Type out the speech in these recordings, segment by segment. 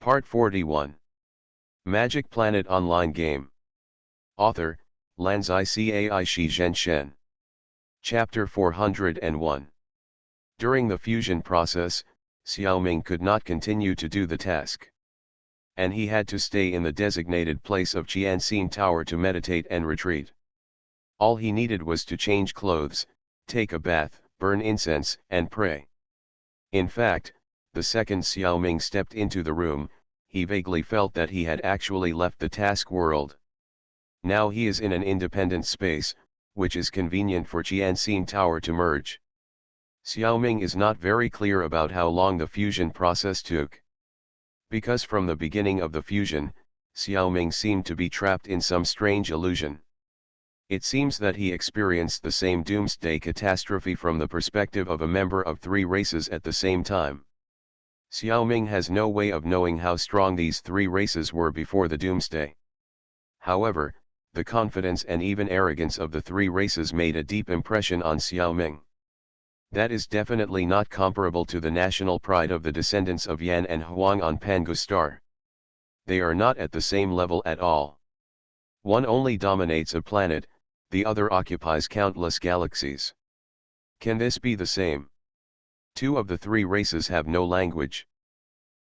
Part 41. Magic Planet Online Game. Author, Lanzai Cai Shi Zhenshen. Chapter 401. During the fusion process, Xiaoming could not continue to do the task. And he had to stay in the designated place of Qianxin Tower to meditate and retreat. All he needed was to change clothes, take a bath, burn incense, and pray. In fact, the second Xiaoming stepped into the room, he vaguely felt that he had actually left the task world. Now he is in an independent space, which is convenient for Qianxin Tower to merge. Xiaoming is not very clear about how long the fusion process took. Because from the beginning of the fusion, Xiaoming seemed to be trapped in some strange illusion. It seems that he experienced the same doomsday catastrophe from the perspective of a member of three races at the same time. Xiaoming has no way of knowing how strong these three races were before the doomsday. However, the confidence and even arrogance of the three races made a deep impression on Xiaoming. That is definitely not comparable to the national pride of the descendants of Yan and Huang on Pangu Star. They are not at the same level at all. One only dominates a planet, the other occupies countless galaxies. Can this be the same? Two of the three races have no language.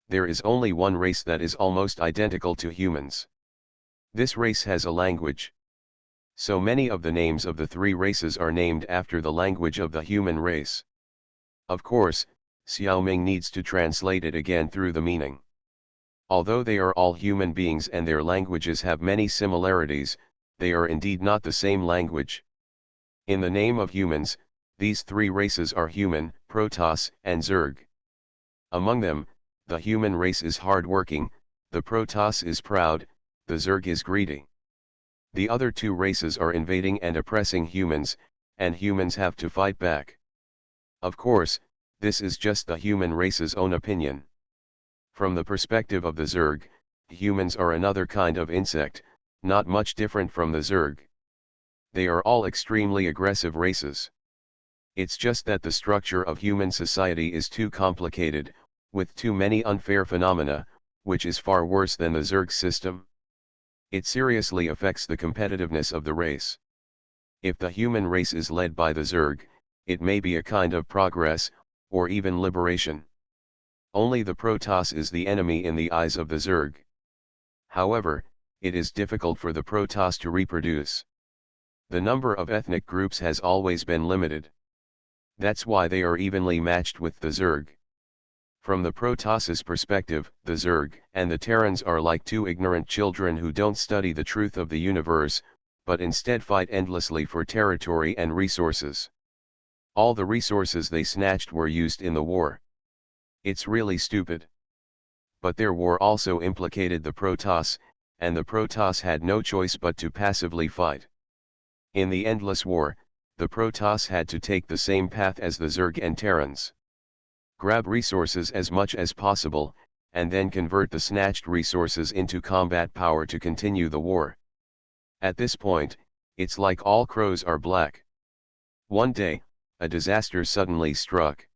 There is only one race that is almost identical to humans. This race has a language. So many of the names of the three races are named after the language of the human race. Of course, Xiaoming needs to translate it again through the meaning. Although they are all human beings and their languages have many similarities, they are indeed not the same language. In the name of humans, these three races are human, Protoss, and Zerg. Among them, the human race is hard-working, the Protoss is proud, the Zerg is greedy. The other two races are invading and oppressing humans, and humans have to fight back. Of course, this is just the human race's own opinion. From the perspective of the Zerg, humans are another kind of insect, not much different from the Zerg. They are all extremely aggressive races. It's just that the structure of human society is too complicated, with too many unfair phenomena, which is far worse than the Zerg system. It seriously affects the competitiveness of the race. If the human race is led by the Zerg, it may be a kind of progress, or even liberation. Only the Protoss is the enemy in the eyes of the Zerg. However, it is difficult for the Protoss to reproduce. The number of ethnic groups has always been limited. That's why they are evenly matched with the Zerg. From the Protoss's perspective, the Zerg and the Terrans are like two ignorant children who don't study the truth of the universe, but instead fight endlessly for territory and resources. All the resources they snatched were used in the war. It's really stupid. But their war also implicated the Protoss, and the Protoss had no choice but to passively fight. In the endless war, the Protoss had to take the same path as the Zerg and Terrans. Grab resources as much as possible, and then convert the snatched resources into combat power to continue the war. At this point, it's like all crows are black. One day, a disaster suddenly struck.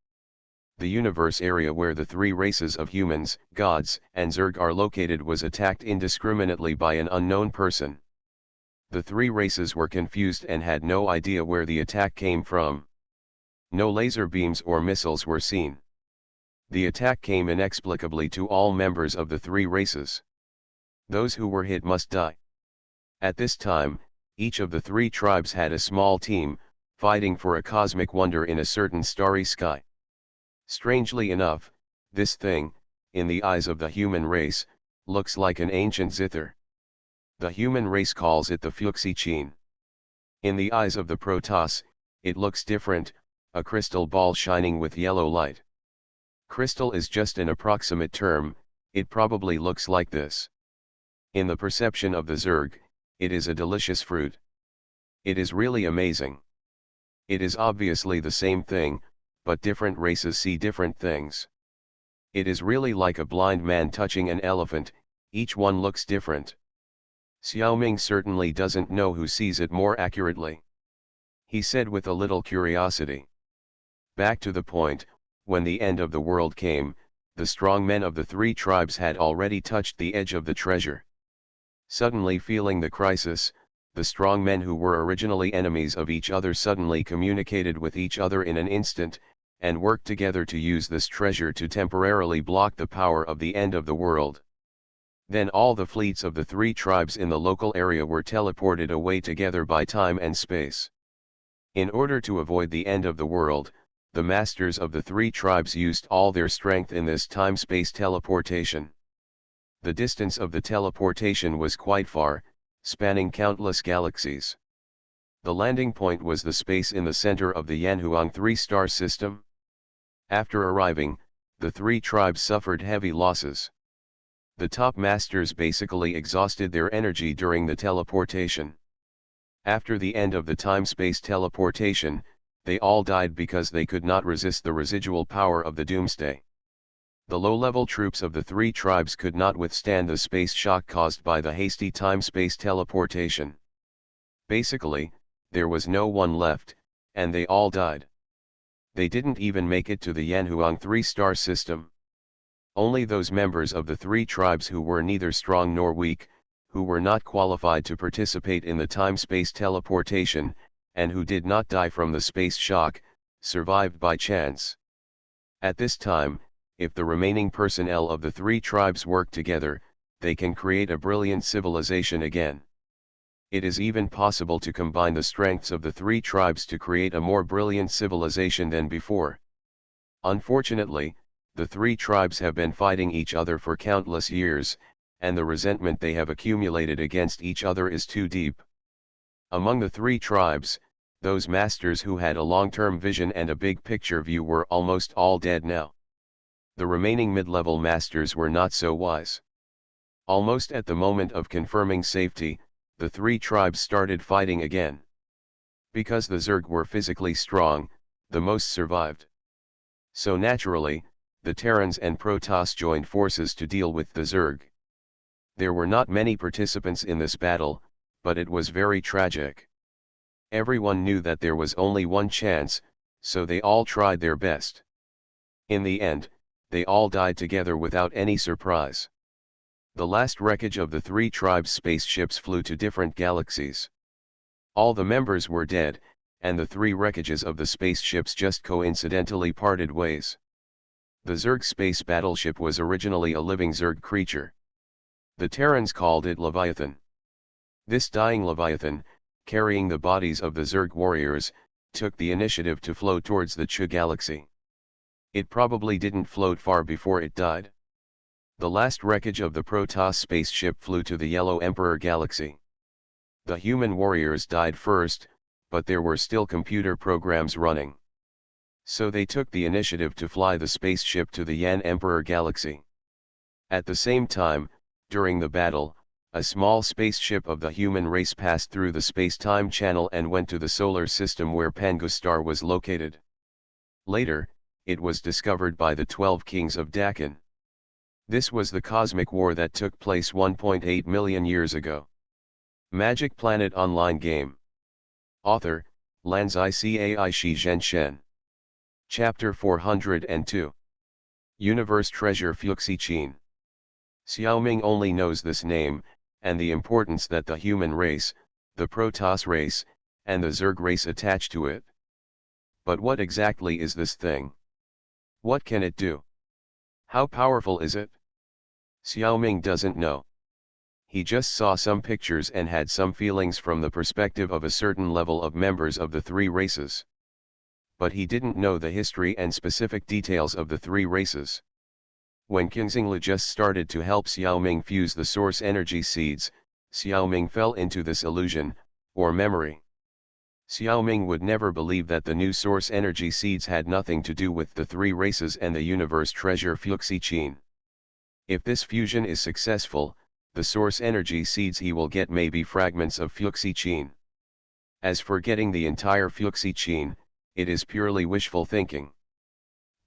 The universe area where the three races of humans, gods, and Zerg are located was attacked indiscriminately by an unknown person. The three races were confused and had no idea where the attack came from. No laser beams or missiles were seen. The attack came inexplicably to all members of the three races. Those who were hit must die. At this time, each of the three tribes had a small team, fighting for a cosmic wonder in a certain starry sky. Strangely enough, this thing, in the eyes of the human race, looks like an ancient zither. The human race calls it the Fuxi-Chin. In the eyes of the Protoss, it looks different, a crystal ball shining with yellow light. Crystal is just an approximate term, it probably looks like this. In the perception of the Zerg, it is a delicious fruit. It is really amazing. It is obviously the same thing, but different races see different things. It is really like a blind man touching an elephant, each one looks different. Xiaoming certainly doesn't know who sees it more accurately. He said with a little curiosity. Back to the point, when the end of the world came, the strong men of the three tribes had already touched the edge of the treasure. Suddenly feeling the crisis, the strong men who were originally enemies of each other suddenly communicated with each other in an instant, and worked together to use this treasure to temporarily block the power of the end of the world. Then all the fleets of the three tribes in the local area were teleported away together by time and space. In order to avoid the end of the world, the masters of the three tribes used all their strength in this time-space teleportation. The distance of the teleportation was quite far, spanning countless galaxies. The landing point was the space in the center of the Yanhuang three-star system. After arriving, the three tribes suffered heavy losses. The top masters basically exhausted their energy during the teleportation. After the end of the time-space teleportation, they all died because they could not resist the residual power of the doomsday. The low-level troops of the three tribes could not withstand the space shock caused by the hasty time-space teleportation. Basically, there was no one left, and they all died. They didn't even make it to the Yanhuang three-star system. Only those members of the three tribes who were neither strong nor weak, who were not qualified to participate in the time-space teleportation, and who did not die from the space shock, survived by chance. At this time, if the remaining personnel of the three tribes work together, they can create a brilliant civilization again. It is even possible to combine the strengths of the three tribes to create a more brilliant civilization than before. Unfortunately, the three tribes have been fighting each other for countless years, and the resentment they have accumulated against each other is too deep. Among the three tribes, those masters who had a long-term vision and a big-picture view were almost all dead now. The remaining mid-level masters were not so wise. Almost at the moment of confirming safety, the three tribes started fighting again. Because the Zerg were physically strong, the most survived. So naturally, the Terrans and Protoss joined forces to deal with the Zerg. There were not many participants in this battle, but it was very tragic. Everyone knew that there was only one chance, so they all tried their best. In the end, they all died together without any surprise. The last wreckage of the three tribes' spaceships flew to different galaxies. All the members were dead, and the three wreckages of the spaceships just coincidentally parted ways. The Zerg space battleship was originally a living Zerg creature. The Terrans called it Leviathan. This dying Leviathan, carrying the bodies of the Zerg warriors, took the initiative to float towards the Chu galaxy. It probably didn't float far before it died. The last wreckage of the Protoss spaceship flew to the Yellow Emperor galaxy. The human warriors died first, but there were still computer programs running. So they took the initiative to fly the spaceship to the Yan Emperor galaxy. At the same time, during the battle, a small spaceship of the human race passed through the space-time channel and went to the solar system where Pangu star was located. Later, it was discovered by the 12 kings of Dakin. This was the cosmic war that took place 1.8 million years ago. Magic Planet Online Game. Author, Lanzai Cai Shi Zhen Shen. Chapter 402. Universe Treasure Fuxi Qin. Xiaoming only knows this name, and the importance that the human race, the Protoss race, and the Zerg race attach to it. But what exactly is this thing? What can it do? How powerful is it? Xiaoming doesn't know. He just saw some pictures and had some feelings from the perspective of a certain level of members of the three races. But he didn't know the history and specific details of the three races. When Qingxingli just started to help Xiaoming fuse the source energy seeds, Xiaoming fell into this illusion, or memory. Xiaoming would never believe that the new source energy seeds had nothing to do with the three races and the universe treasure Fuxi Qin. If this fusion is successful, the source energy seeds he will get may be fragments of Fuxi Qin. As for getting the entire Fuxi Qin, it is purely wishful thinking.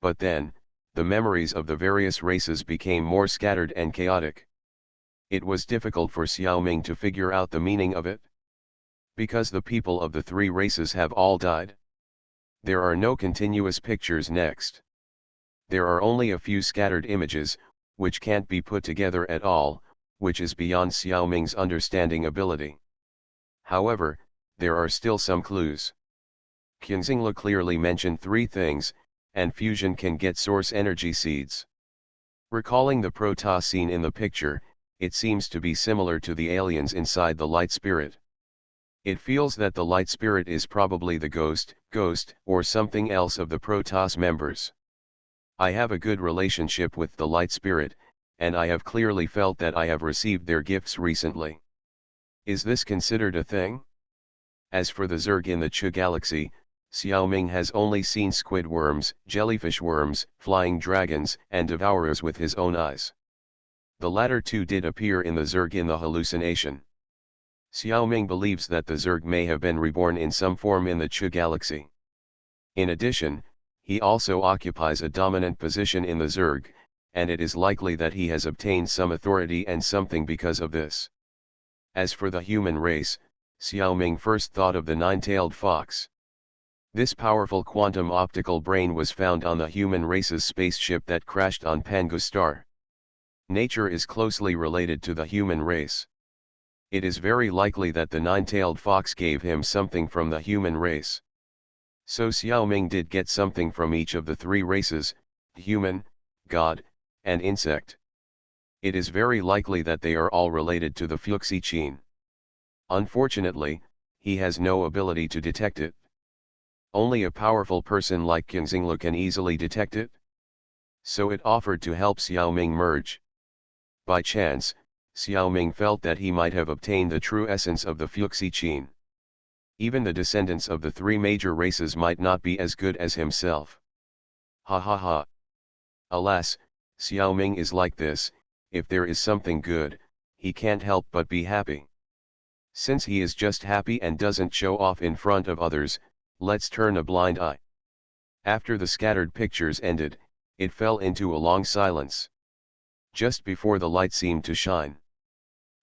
But then, the memories of the various races became more scattered and chaotic. It was difficult for Xiaoming to figure out the meaning of it. Because the people of the three races have all died. There are no continuous pictures next. There are only a few scattered images, which can't be put together at all, which is beyond Xiaoming's understanding ability. However, there are still some clues. Qingxinglu clearly mentioned three things, and fusion can get source energy seeds. Recalling the Protoss scene in the picture, it seems to be similar to the aliens inside the light spirit. It feels that the light spirit is probably the ghost, or something else of the Protoss members. I have a good relationship with the light spirit, and I have clearly felt that I have received their gifts recently. Is this considered a thing? As for the Zerg in the Chu galaxy, Xiaoming has only seen squid worms, jellyfish worms, flying dragons, and devourers with his own eyes. The latter two did appear in the Zerg in the hallucination. Xiaoming believes that the Zerg may have been reborn in some form in the Chu galaxy. In addition, he also occupies a dominant position in the Zerg, and it is likely that he has obtained some authority and something because of this. As for the human race, Xiaoming first thought of the nine-tailed fox. This powerful quantum optical brain was found on the human race's spaceship that crashed on Pangu star. Nature is closely related to the human race. It is very likely that the nine-tailed fox gave him something from the human race. So Xiaoming did get something from each of the three races, human, god, and insect. It is very likely that they are all related to the Fuxi Qin. Unfortunately, he has no ability to detect it. Only a powerful person like Qingxinglu can easily detect it. So it offered to help Xiaoming merge. By chance, Xiaoming felt that he might have obtained the true essence of the Fuxi Qin. Even the descendants of the three major races might not be as good as himself. Ha ha ha. Alas, Xiaoming is like this, if there is something good, he can't help but be happy. Since he is just happy and doesn't show off in front of others, let's turn a blind eye. After the scattered pictures ended, it fell into a long silence. Just before the light seemed to shine.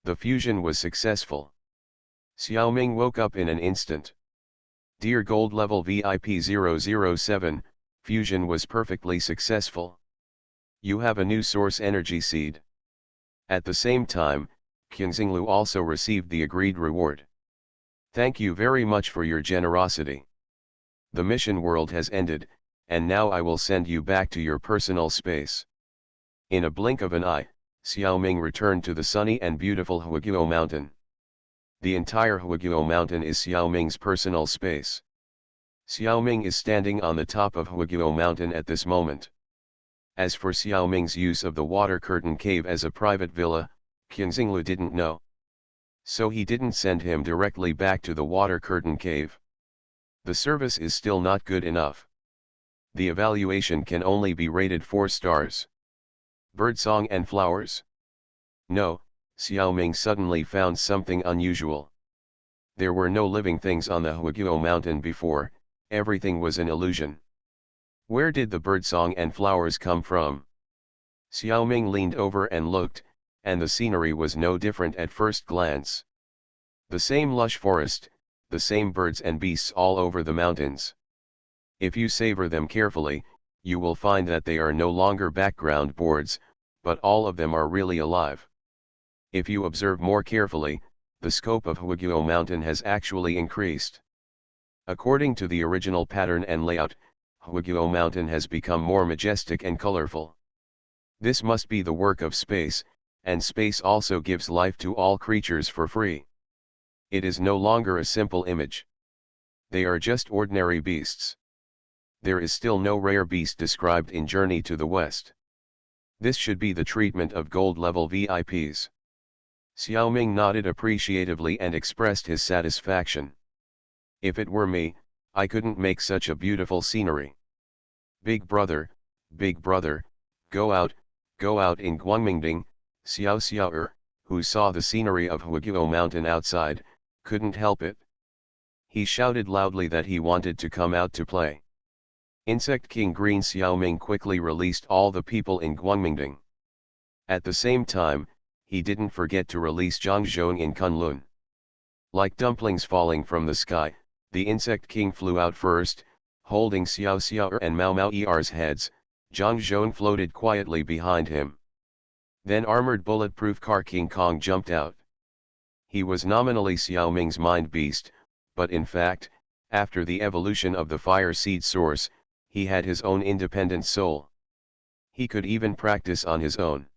The fusion was successful. Xiaoming woke up in an instant. Dear Gold Level VIP 007, fusion was perfectly successful. You have a new source energy seed. At the same time, Qingxinglu also received the agreed reward. Thank you very much for your generosity. The mission world has ended, and now I will send you back to your personal space. In a blink of an eye, Xiaoming returned to the sunny and beautiful Huaguo Mountain. The entire Huaguo Mountain is Xiaoming's personal space. Xiaoming is standing on the top of Huaguo Mountain at this moment. As for Xiaoming's use of the water curtain cave as a private villa, Qingxinglu didn't know. So he didn't send him directly back to the water curtain cave. The service is still not good enough. The evaluation can only be rated 4 stars. Birdsong and flowers. No, Xiaoming suddenly found something unusual. There were no living things on the Huaguo Mountain before, everything was an illusion. Where did the birdsong and flowers come from? Xiaoming leaned over and looked, and the scenery was no different at first glance. The same lush forest, the same birds and beasts all over the mountains. If you savor them carefully, you will find that they are no longer background boards, but all of them are really alive. If you observe more carefully, the scope of Huaguo Mountain has actually increased. According to the original pattern and layout, Huaguo Mountain has become more majestic and colorful. This must be the work of space, and space also gives life to all creatures for free. It is no longer a simple image. They are just ordinary beasts. There is still no rare beast described in Journey to the West. This should be the treatment of gold level VIPs. Xiaoming nodded appreciatively and expressed his satisfaction. If it were me, I couldn't make such a beautiful scenery. Big brother, go out in Guangmingding, Xiao Xiao who saw the scenery of Huaguo Mountain outside, couldn't help it. He shouted loudly that he wanted to come out to play. Insect King Green Xiaoming quickly released all the people in Guangmingding. At the same time, he didn't forget to release Zhang Zhong in Kunlun. Like dumplings falling from the sky, the Insect King flew out first, holding Xiao Xiao and Mao Mao Er's heads, Zhang Zhone floated quietly behind him. Then armored bulletproof car King Kong jumped out. He was nominally Xiao Ming's mind beast, but in fact, after the evolution of the fire seed source, he had his own independent soul. He could even practice on his own.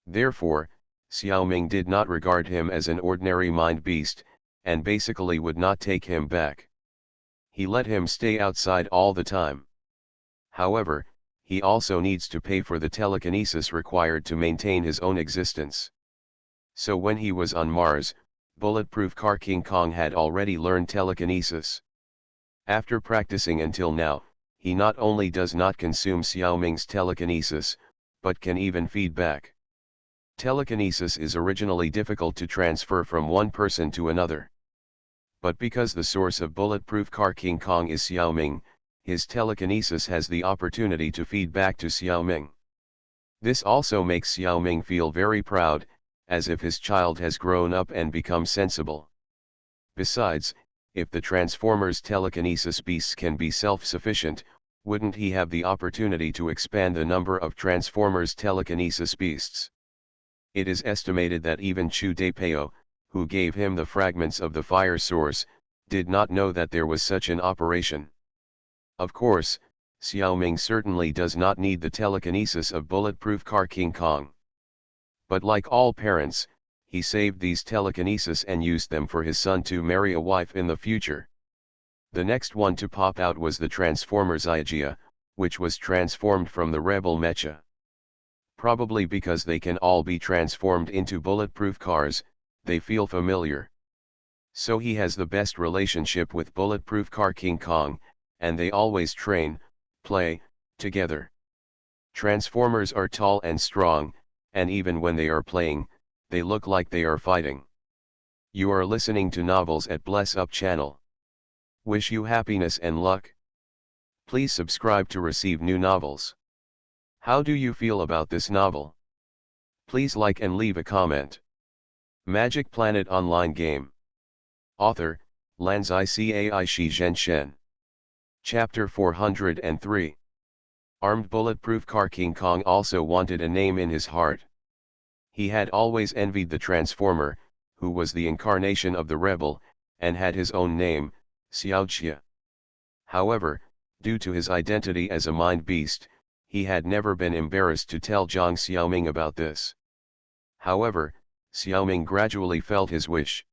Therefore, Xiao Ming did not regard him as an ordinary mind beast, and basically would not take him back. He let him stay outside all the time. However, he also needs to pay for the telekinesis required to maintain his own existence. So when he was on Mars, bulletproof car King Kong had already learned telekinesis. After practicing until now, he not only does not consume Xiao Ming's telekinesis, but can even feed back. Telekinesis is originally difficult to transfer from one person to another. But because the source of bulletproof car King Kong is Xiao Ming, his telekinesis has the opportunity to feed back to Xiao Ming. This also makes Xiao Ming feel very proud, as if his child has grown up and become sensible. Besides, if the Transformers' telekinesis beasts can be self-sufficient, wouldn't he have the opportunity to expand the number of Transformers' telekinesis beasts? It is estimated that even Chu Daipeo, who gave him the fragments of the fire source, did not know that there was such an operation. Of course, Xiao Ming certainly does not need the telekinesis of bulletproof car King Kong. But like all parents, he saved these telekinesis and used them for his son to marry a wife in the future. The next one to pop out was the Transformers Iagia, which was transformed from the Rebel Mecha. Probably because they can all be transformed into bulletproof cars, they feel familiar. So he has the best relationship with bulletproof car King Kong, and they always train, play, together. Transformers are tall and strong, and even when they are playing, they look like they are fighting. You are listening to Novels at Bless Up channel. Wish you happiness and luck. Please subscribe to receive new novels. How do you feel about this novel? Please like and leave a comment. Magic Planet Online Game. Author, Lanzai Cai Shi Zhen Shen. Chapter 403. Armed bulletproof car King Kong also wanted a name in his heart. He had always envied the Transformer, who was the incarnation of the rebel, and had his own name, Xiaoxia. However, due to his identity as a mind beast, he had never been embarrassed to tell Zhang Xiaoming about this. However, Xiaoming gradually felt his wish.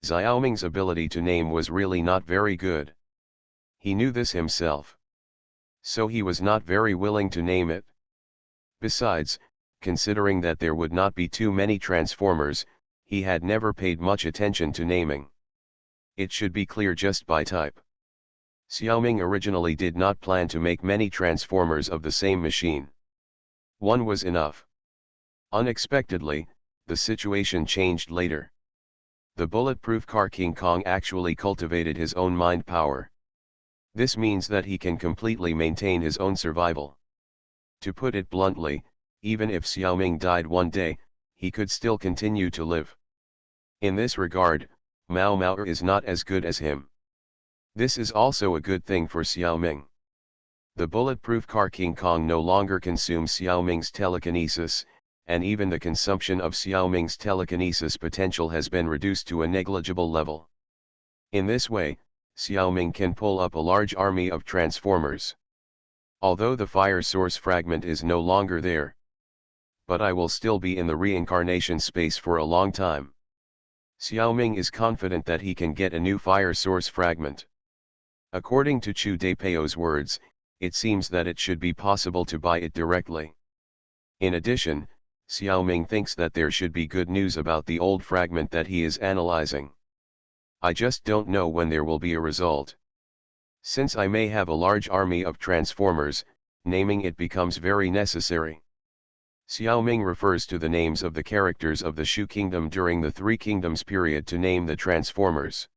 Xiaoming's ability to name was really not very good. He knew this himself. So he was not very willing to name it. Besides, considering that there would not be too many Transformers, he had never paid much attention to naming. It should be clear just by type. Xiaoming originally did not plan to make many Transformers of the same machine. One was enough. Unexpectedly, the situation changed later. The bulletproof car King Kong actually cultivated his own mind power. This means that he can completely maintain his own survival. To put it bluntly, even if Xiaoming died one day, he could still continue to live. In this regard, Mao Mao is not as good as him. This is also a good thing for Xiaoming. The bulletproof car King Kong no longer consumes Xiaoming's telekinesis, and even the consumption of Xiaoming's telekinesis potential has been reduced to a negligible level. In this way, Xiaoming can pull up a large army of Transformers. Although the fire source fragment is no longer there. But I will still be in the reincarnation space for a long time. Xiaoming is confident that he can get a new fire source fragment. According to Chu Daipeo's words, it seems that it should be possible to buy it directly. In addition, Xiaoming thinks that there should be good news about the old fragment that he is analyzing. I just don't know when there will be a result. Since I may have a large army of Transformers, naming it becomes very necessary. Xiaoming refers to the names of the characters of the Shu Kingdom during the Three Kingdoms period to name the Transformers.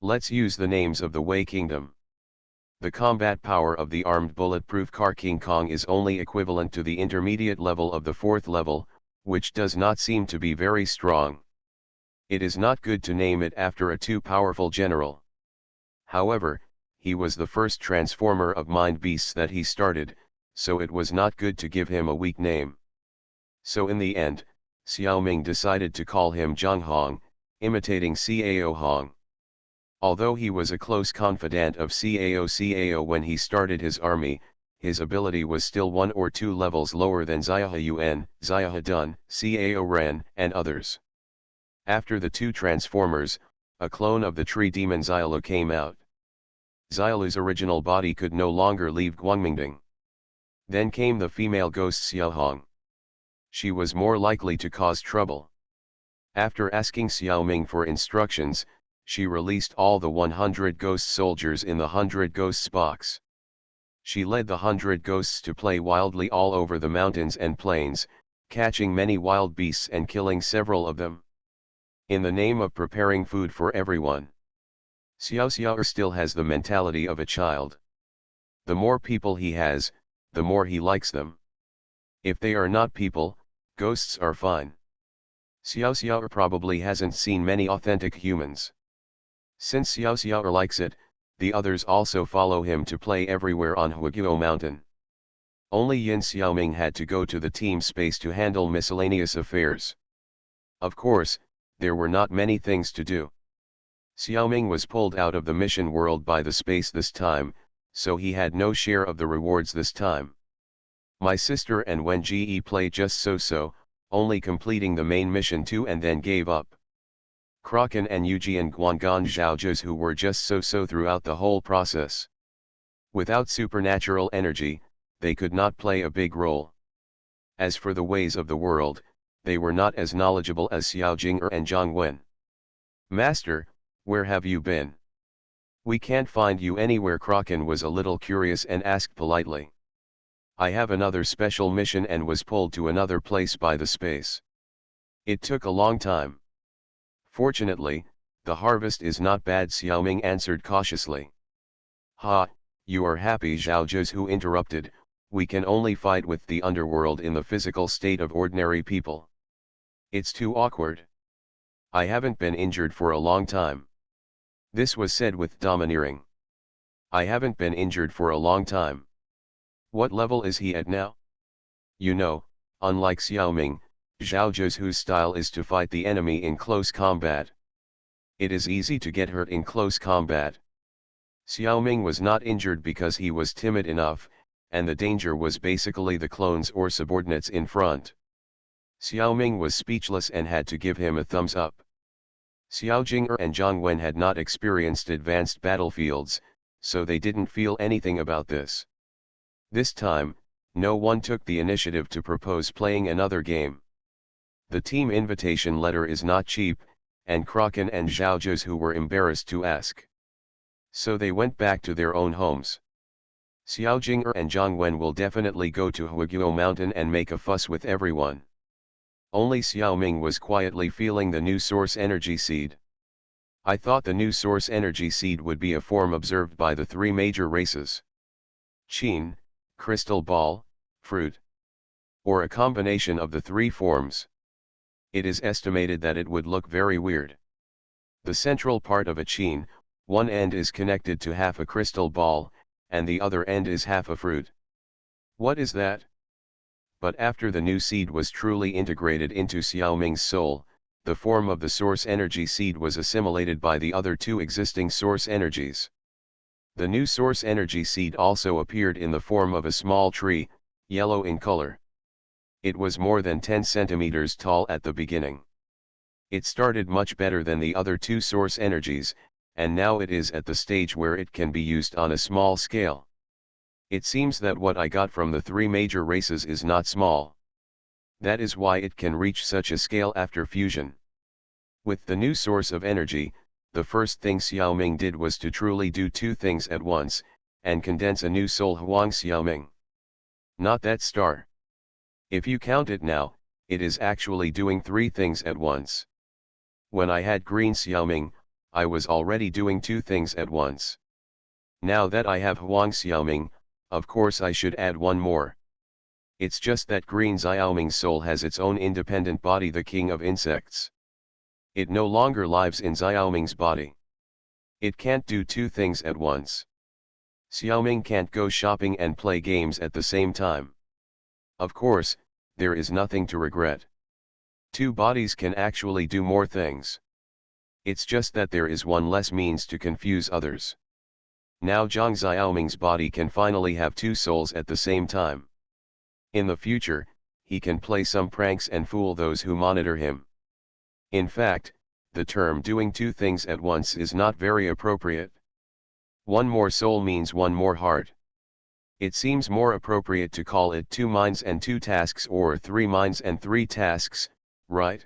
Let's use the names of the Wei Kingdom. The combat power of the armed bulletproof car King Kong is only equivalent to the intermediate level of the fourth level, which does not seem to be very strong. It is not good to name it after a too powerful general. However, he was the first transformer of mind beasts that he started, so it was not good to give him a weak name. So in the end, Xiaoming decided to call him Zhang Hong, imitating Cao Hong. Although he was a close confidant of Cao when he started his army, his ability was still 1 or 2 levels lower than Xia Yuan, Xia Dun, Cao Ren, and others. After the two transformers, a clone of the tree demon Xiaolu came out. Xiaolu's original body could no longer leave Guangmingding. Then came the female ghost Xiaohong. She was more likely to cause trouble. After asking Xiaoming for instructions, she released all the 100 ghost soldiers in the 100 ghosts box. She led the 100 ghosts to play wildly all over the mountains and plains, catching many wild beasts and killing several of them. In the name of preparing food for everyone. Xiao Xiao still has the mentality of a child. The more people he has, the more he likes them. If they are not people, ghosts are fine. Xiao Xiao probably hasn't seen many authentic humans. Since Xiao Xiao likes it, the others also follow him to play everywhere on Huiguo Mountain. Only Yin Xiaoming had to go to the team space to handle miscellaneous affairs. Of course, there were not many things to do. Xiaoming was pulled out of the mission world by the space this time, so he had no share of the rewards this time. My sister and Wen Ji play just so, only completing the main mission 2 and then gave up. Kraken and Yuji and Guanggan Zhaojuz who were just so throughout the whole process. Without supernatural energy, they could not play a big role. As for the ways of the world, they were not as knowledgeable as Xiao Jing'er and Zhang Wen. Master, where have you been? We can't find you anywhere. Kraken was a little curious and asked politely. I have another special mission and was pulled to another place by the space. It took a long time. Fortunately, the harvest is not bad, Xiaoming answered cautiously. Ha, you are happy, Zhaojuz who interrupted, we can only fight with the underworld in the physical state of ordinary people. It's too awkward. I haven't been injured for a long time. This was said with domineering. I haven't been injured for a long time. What level is he at now? You know, unlike Xiaoming, Zhaojuz whose style is to fight the enemy in close combat. It is easy to get hurt in close combat. Xiaoming was not injured because he was timid enough, and the danger was basically the clones or subordinates in front. Xiaoming was speechless and had to give him a thumbs up. Xiao Jing'er and Zhang Wen had not experienced advanced battlefields, so they didn't feel anything about this. This time, no one took the initiative to propose playing another game. The team invitation letter is not cheap, and Kraken and Zhaojuz who were embarrassed to ask. So they went back to their own homes. Xiao Jing'er and Zhang Wen will definitely go to Huiguo Mountain and make a fuss with everyone. Only Xiaoming was quietly feeling the new source energy seed. I thought the new source energy seed would be a form observed by the 3 major races. Qin, crystal ball, fruit. Or a combination of the 3 forms. It is estimated that it would look very weird. The central part of a qin, one end is connected to half a crystal ball, and the other end is half a fruit. What is that? But after the new seed was truly integrated into Xiaoming's soul, the form of the source energy seed was assimilated by the other 2 existing source energies. The new source energy seed also appeared in the form of a small tree, yellow in color. It was more than 10 centimeters tall at the beginning. It started much better than the other 2 source energies, and now it is at the stage where it can be used on a small scale. It seems that what I got from the 3 major races is not small. That is why it can reach such a scale after fusion. With the new source of energy, the first thing Xiaoming did was to truly do 2 things at once, and condense a new soul Huang Xiaoming. Not that star. If you count it now, it is actually doing 3 things at once. When I had green Xiaoming, I was already doing 2 things at once. Now that I have Huang Xiaoming, of course I should add 1 more. It's just that green Xiaoming's soul has its own independent body, the king of insects. It no longer lives in Xiaoming's body. It can't do 2 things at once. Xiaoming can't go shopping and play games at the same time. Of course, there is nothing to regret. Two bodies can actually do more things. It's just that there is one less means to confuse others. Now Zhang Xiaoming's body can finally have two souls at the same time. In the future, he can play some pranks and fool those who monitor him. In fact, the term doing two things at once is not very appropriate. One more soul means one more heart. It seems more appropriate to call it two minds and two tasks or three minds and three tasks, right?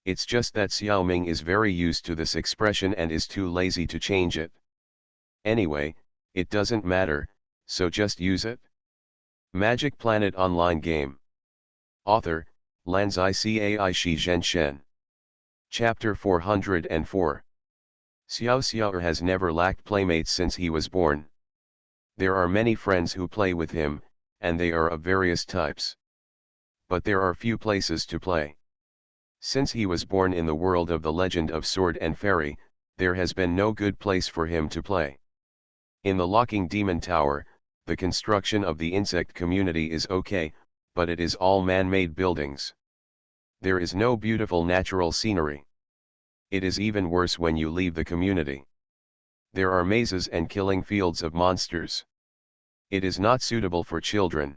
It's just that Xiaoming is very used to this expression and is too lazy to change it. Anyway, it doesn't matter, so just use it. Magic Planet Online Game. Author, Lanzai Cai Shi Zhen Shen. Chapter 404. Xiao Xiao has never lacked playmates since he was born. There are many friends who play with him, and they are of various types. But there are few places to play. Since he was born in the world of the legend of Sword and Fairy, there has been no good place for him to play. In the Locking Demon Tower, the construction of the insect community is okay, but it is all man-made buildings. There is no beautiful natural scenery. It is even worse when you leave the community. There are mazes and killing fields of monsters. It is not suitable for children.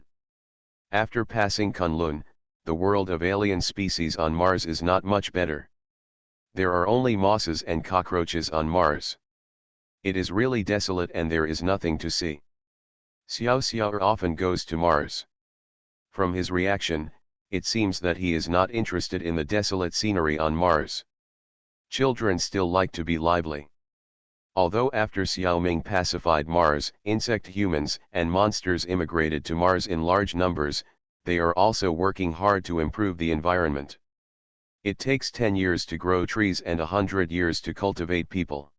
After passing Kunlun, the world of alien species on Mars is not much better. There are only mosses and cockroaches on Mars. It is really desolate and there is nothing to see. Xiao Xiao often goes to Mars. From his reaction, it seems that he is not interested in the desolate scenery on Mars. Children still like to be lively. Although after Xiaoming pacified Mars, insect humans and monsters immigrated to Mars in large numbers, they are also working hard to improve the environment. It takes 10 years to grow trees and 100 years to cultivate people.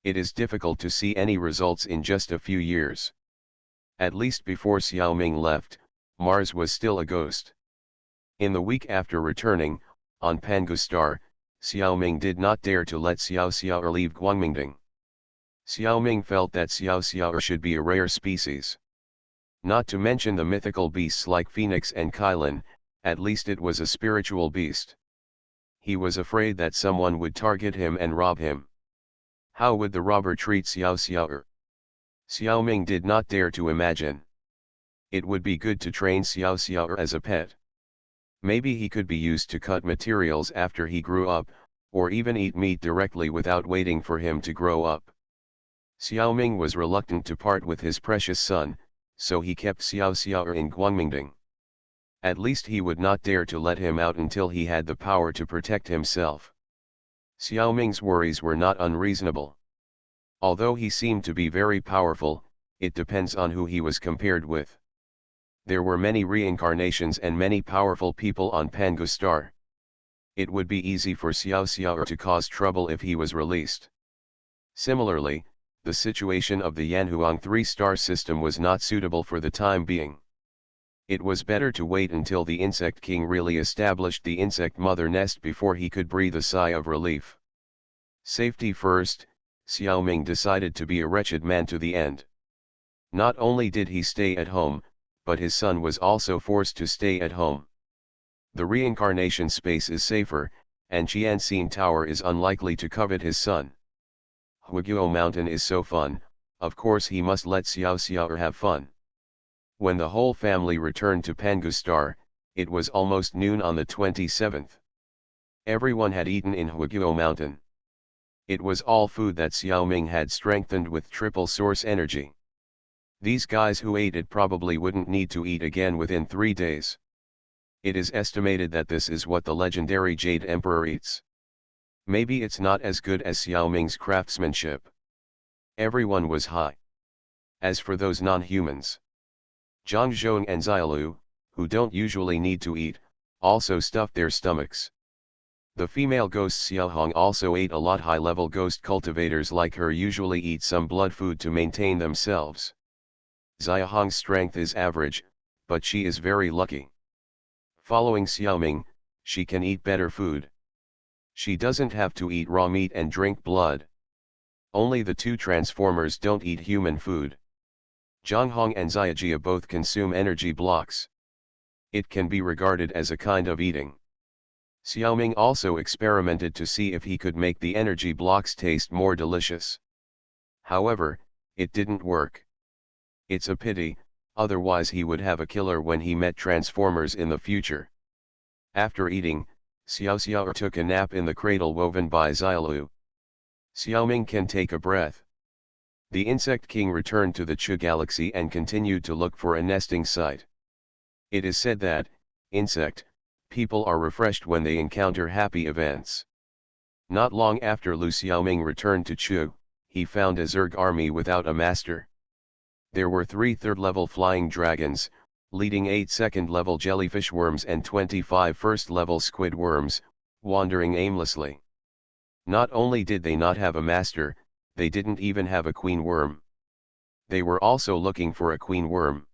It is difficult to see any results in just a few years. At least before Xiaoming left, Mars was still a ghost. In the week after returning, on Pangu Star, Xiaoming did not dare to let Xiao Xiao leave Guangmingding. Xiaoming felt that Xiao Xiao should be a rare species. Not to mention the mythical beasts like Phoenix and Kylin, at least it was a spiritual beast. He was afraid that someone would target him and rob him. How would the robber treat Xiao Xiao? Xiaoming did not dare to imagine. It would be good to train Xiao Xiao as a pet. Maybe he could be used to cut materials after he grew up, or even eat meat directly without waiting for him to grow up. Xiaoming was reluctant to part with his precious son, so he kept Xiao Xiao in Guangmingding. At least he would not dare to let him out until he had the power to protect himself. Xiaoming's worries were not unreasonable. Although he seemed to be very powerful, it depends on who he was compared with. There were many reincarnations and many powerful people on Pangu Star. It would be easy for Xiao Xiao to cause trouble if he was released. Similarly, the situation of the Yanhuang 3-star system was not suitable for the time being. It was better to wait until the Insect King really established the insect mother nest before he could breathe a sigh of relief. Safety first, Xiaoming decided to be a wretched man to the end. Not only did he stay at home, but his son was also forced to stay at home. The reincarnation space is safer, and Qianxin Tower is unlikely to covet his son. Huiguo Mountain is so fun, of course he must let Xiao Xiao have fun. When the whole family returned to Pangu Star, it was almost noon on the 27th. Everyone had eaten in Huiguo Mountain. It was all food that Xiaoming had strengthened with triple source energy. These guys who ate it probably wouldn't need to eat again within 3 days. It is estimated that this is what the legendary Jade Emperor eats. Maybe it's not as good as Xiaoming's craftsmanship. Everyone was high. As for those non-humans, Zhang Zhong and Xiaolu, who don't usually need to eat, also stuffed their stomachs. The female ghost Xiaohong also ate a lot. High-level ghost cultivators like her usually eat some blood food to maintain themselves. Xiaohong's strength is average, but she is very lucky. Following Xiaoming, she can eat better food. She doesn't have to eat raw meat and drink blood. Only the two transformers don't eat human food. Zhonghong and Xiajia both consume energy blocks. It can be regarded as a kind of eating. Xiaoming also experimented to see if he could make the energy blocks taste more delicious. However, it didn't work. It's a pity, otherwise he would have a killer when he met Transformers in the future. After eating, Xiao took a nap in the cradle woven by Xiaolu. Xiaoming can take a breath. The insect king returned to the Chu galaxy and continued to look for a nesting site. It is said that, insect, people are refreshed when they encounter happy events. Not long after Lu Xiaoming returned to Chu, he found a Zerg army without a master. There were 3 third-level flying dragons, leading 8 second-level jellyfish worms and 25 first-level squid worms, wandering aimlessly. Not only did they not have a master, they didn't even have a queen worm. They were also looking for a queen worm.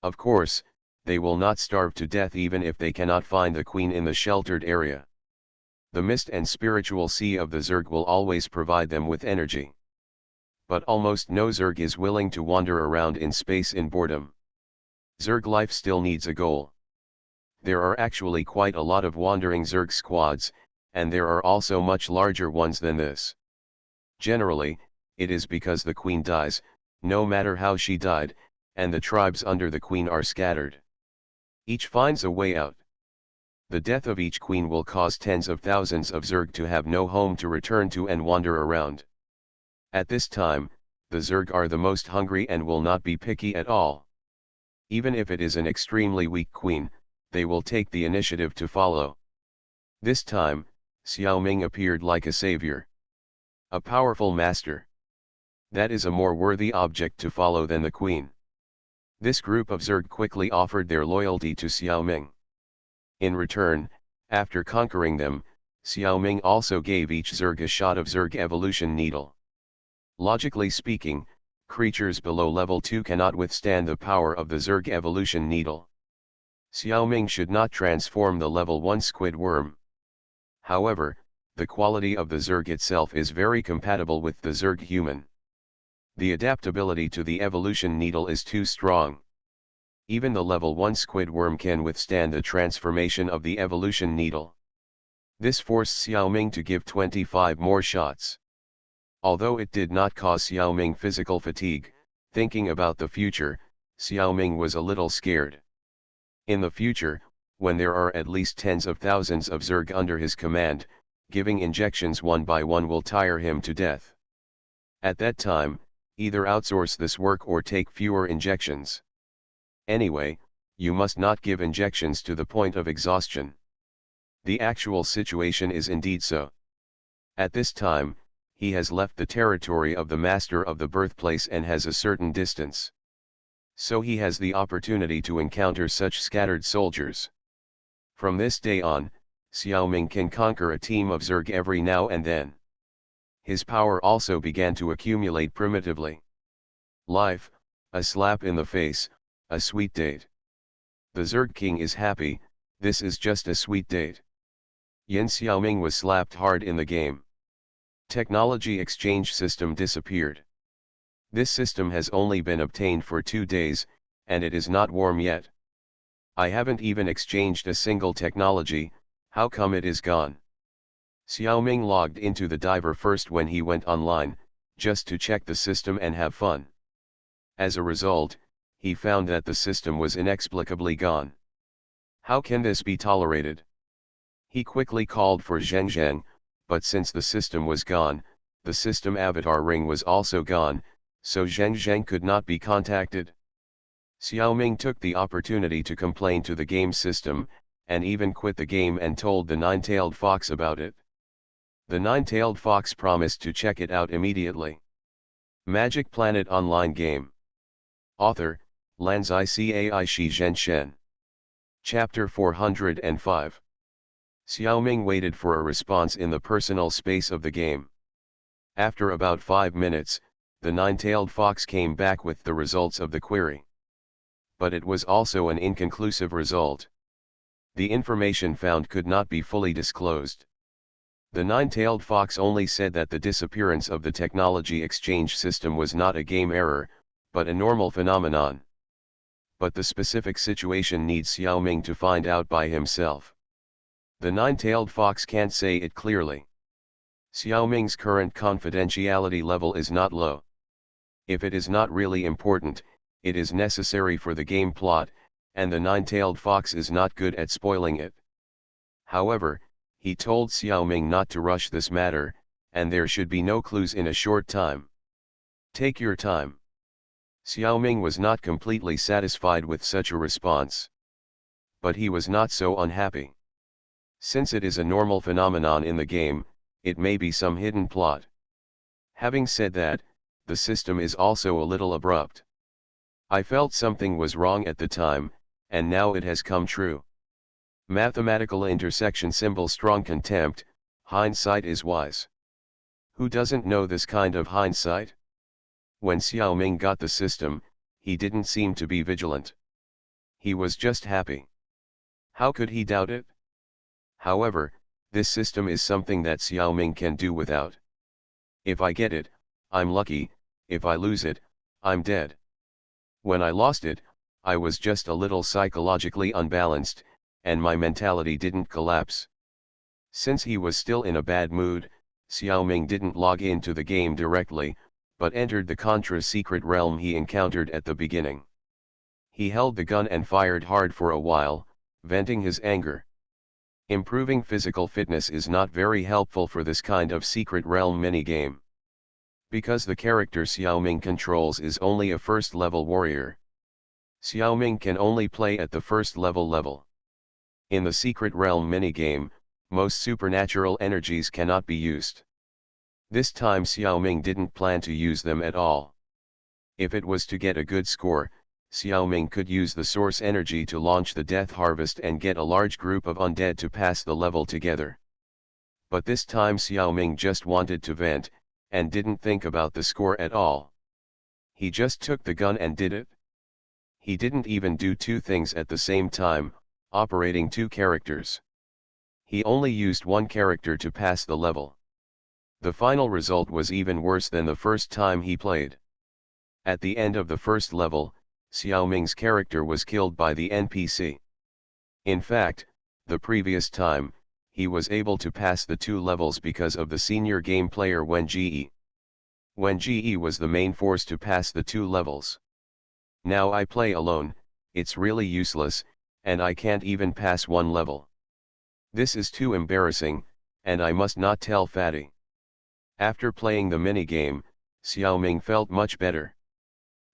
Of course, they will not starve to death even if they cannot find the queen in the sheltered area. The mist and spiritual sea of the Zerg will always provide them with energy. But almost no Zerg is willing to wander around in space in boredom. Zerg life still needs a goal. There are actually quite a lot of wandering Zerg squads, and there are also much larger ones than this. Generally, it is because the queen dies, no matter how she died, and the tribes under the queen are scattered. Each finds a way out. The death of each queen will cause tens of thousands of Zerg to have no home to return to and wander around. At this time, the Zerg are the most hungry and will not be picky at all. Even if it is an extremely weak queen, they will take the initiative to follow. This time, Xiaoming appeared like a savior. A powerful master. That is a more worthy object to follow than the queen. This group of Zerg quickly offered their loyalty to Xiaoming. In return, after conquering them, Xiaoming also gave each Zerg a shot of Zerg evolution needle. Logically speaking, creatures below level 2 cannot withstand the power of the Zerg evolution needle. Xiaoming should not transform the level 1 squid worm. However, the quality of the Zerg itself is very compatible with the Zerg human. The adaptability to the evolution needle is too strong. Even the level 1 squid worm can withstand the transformation of the evolution needle. This forced Xiaoming to give 25 more shots. Although it did not cause Xiaoming physical fatigue, thinking about the future, Xiaoming was a little scared. In the future, when there are at least tens of thousands of Zerg under his command, giving injections one by one will tire him to death. At that time, either outsource this work or take fewer injections. Anyway, you must not give injections to the point of exhaustion. The actual situation is indeed so. At this time, he has left the territory of the master of the birthplace and has a certain distance. So he has the opportunity to encounter such scattered soldiers. From this day on, Xiaoming can conquer a team of Zerg every now and then. His power also began to accumulate primitively. Life, a slap in the face, a sweet date. The Zerg king is happy, this is just a sweet date. Yin Xiaoming was slapped hard in the game. Technology exchange system disappeared. This system has only been obtained for 2 days, and it is not warm yet. I haven't even exchanged a single technology, how come it is gone? Xiaoming logged into the diver first when he went online, just to check the system and have fun. As a result, he found that the system was inexplicably gone. How can this be tolerated? He quickly called for Zheng, but since the system was gone, the system avatar ring was also gone, so Zheng could not be contacted. Xiaoming took the opportunity to complain to the game system, and even quit the game and told the nine-tailed fox about it. The nine-tailed fox promised to check it out immediately. Magic Planet Online Game. Author, Lanzai Cai Shi Zhen Shen. Chapter 405. Xiaoming waited for a response in the personal space of the game. After about 5 minutes, the nine-tailed fox came back with the results of the query. But it was also an inconclusive result. The information found could not be fully disclosed. The nine-tailed fox only said that the disappearance of the technology exchange system was not a game error, but a normal phenomenon. But the specific situation needs Xiaoming to find out by himself. The nine-tailed fox can't say it clearly. Xiaoming's current confidentiality level is not low. If it is not really important, it is necessary for the game plot, and the nine-tailed fox is not good at spoiling it. However, he told Xiaoming not to rush this matter, and there should be no clues in a short time. Take your time. Xiaoming was not completely satisfied with such a response. But he was not so unhappy. Since it is a normal phenomenon in the game, it may be some hidden plot. Having said that, the system is also a little abrupt. I felt something was wrong at the time, and now it has come true. Mathematical intersection symbol strong contempt, hindsight is wise. Who doesn't know this kind of hindsight? When Xiaoming got the system, he didn't seem to be vigilant. He was just happy. How could he doubt it? However, this system is something that Xiaoming can do without. If I get it, I'm lucky, if I lose it, I'm dead. When I lost it, I was just a little psychologically unbalanced, and my mentality didn't collapse. Since he was still in a bad mood, Xiaoming didn't log into the game directly, but entered the contra-secret realm he encountered at the beginning. He held the gun and fired hard for a while, venting his anger. Improving physical fitness is not very helpful for this kind of secret realm minigame. Because the character Xiaoming controls is only a first-level warrior. Xiaoming can only play at the first level. In the secret realm minigame, most supernatural energies cannot be used. This time Xiaoming didn't plan to use them at all. If it was to get a good score, Xiaoming could use the source energy to launch the death harvest and get a large group of undead to pass the level together. But this time Xiaoming just wanted to vent, and didn't think about the score at all. He just took the gun and did it. He didn't even do two things at the same time, operating two characters. He only used one character to pass the level. The final result was even worse than the first time he played. At the end of the first level, Xiaoming's character was killed by the NPC. In fact, the previous time, he was able to pass the two levels because of the senior game player Wen Ge. Wen Ge was the main force to pass the two levels. Now I play alone, it's really useless, and I can't even pass one level. This is too embarrassing, and I must not tell Fatty. After playing the minigame, Xiaoming felt much better.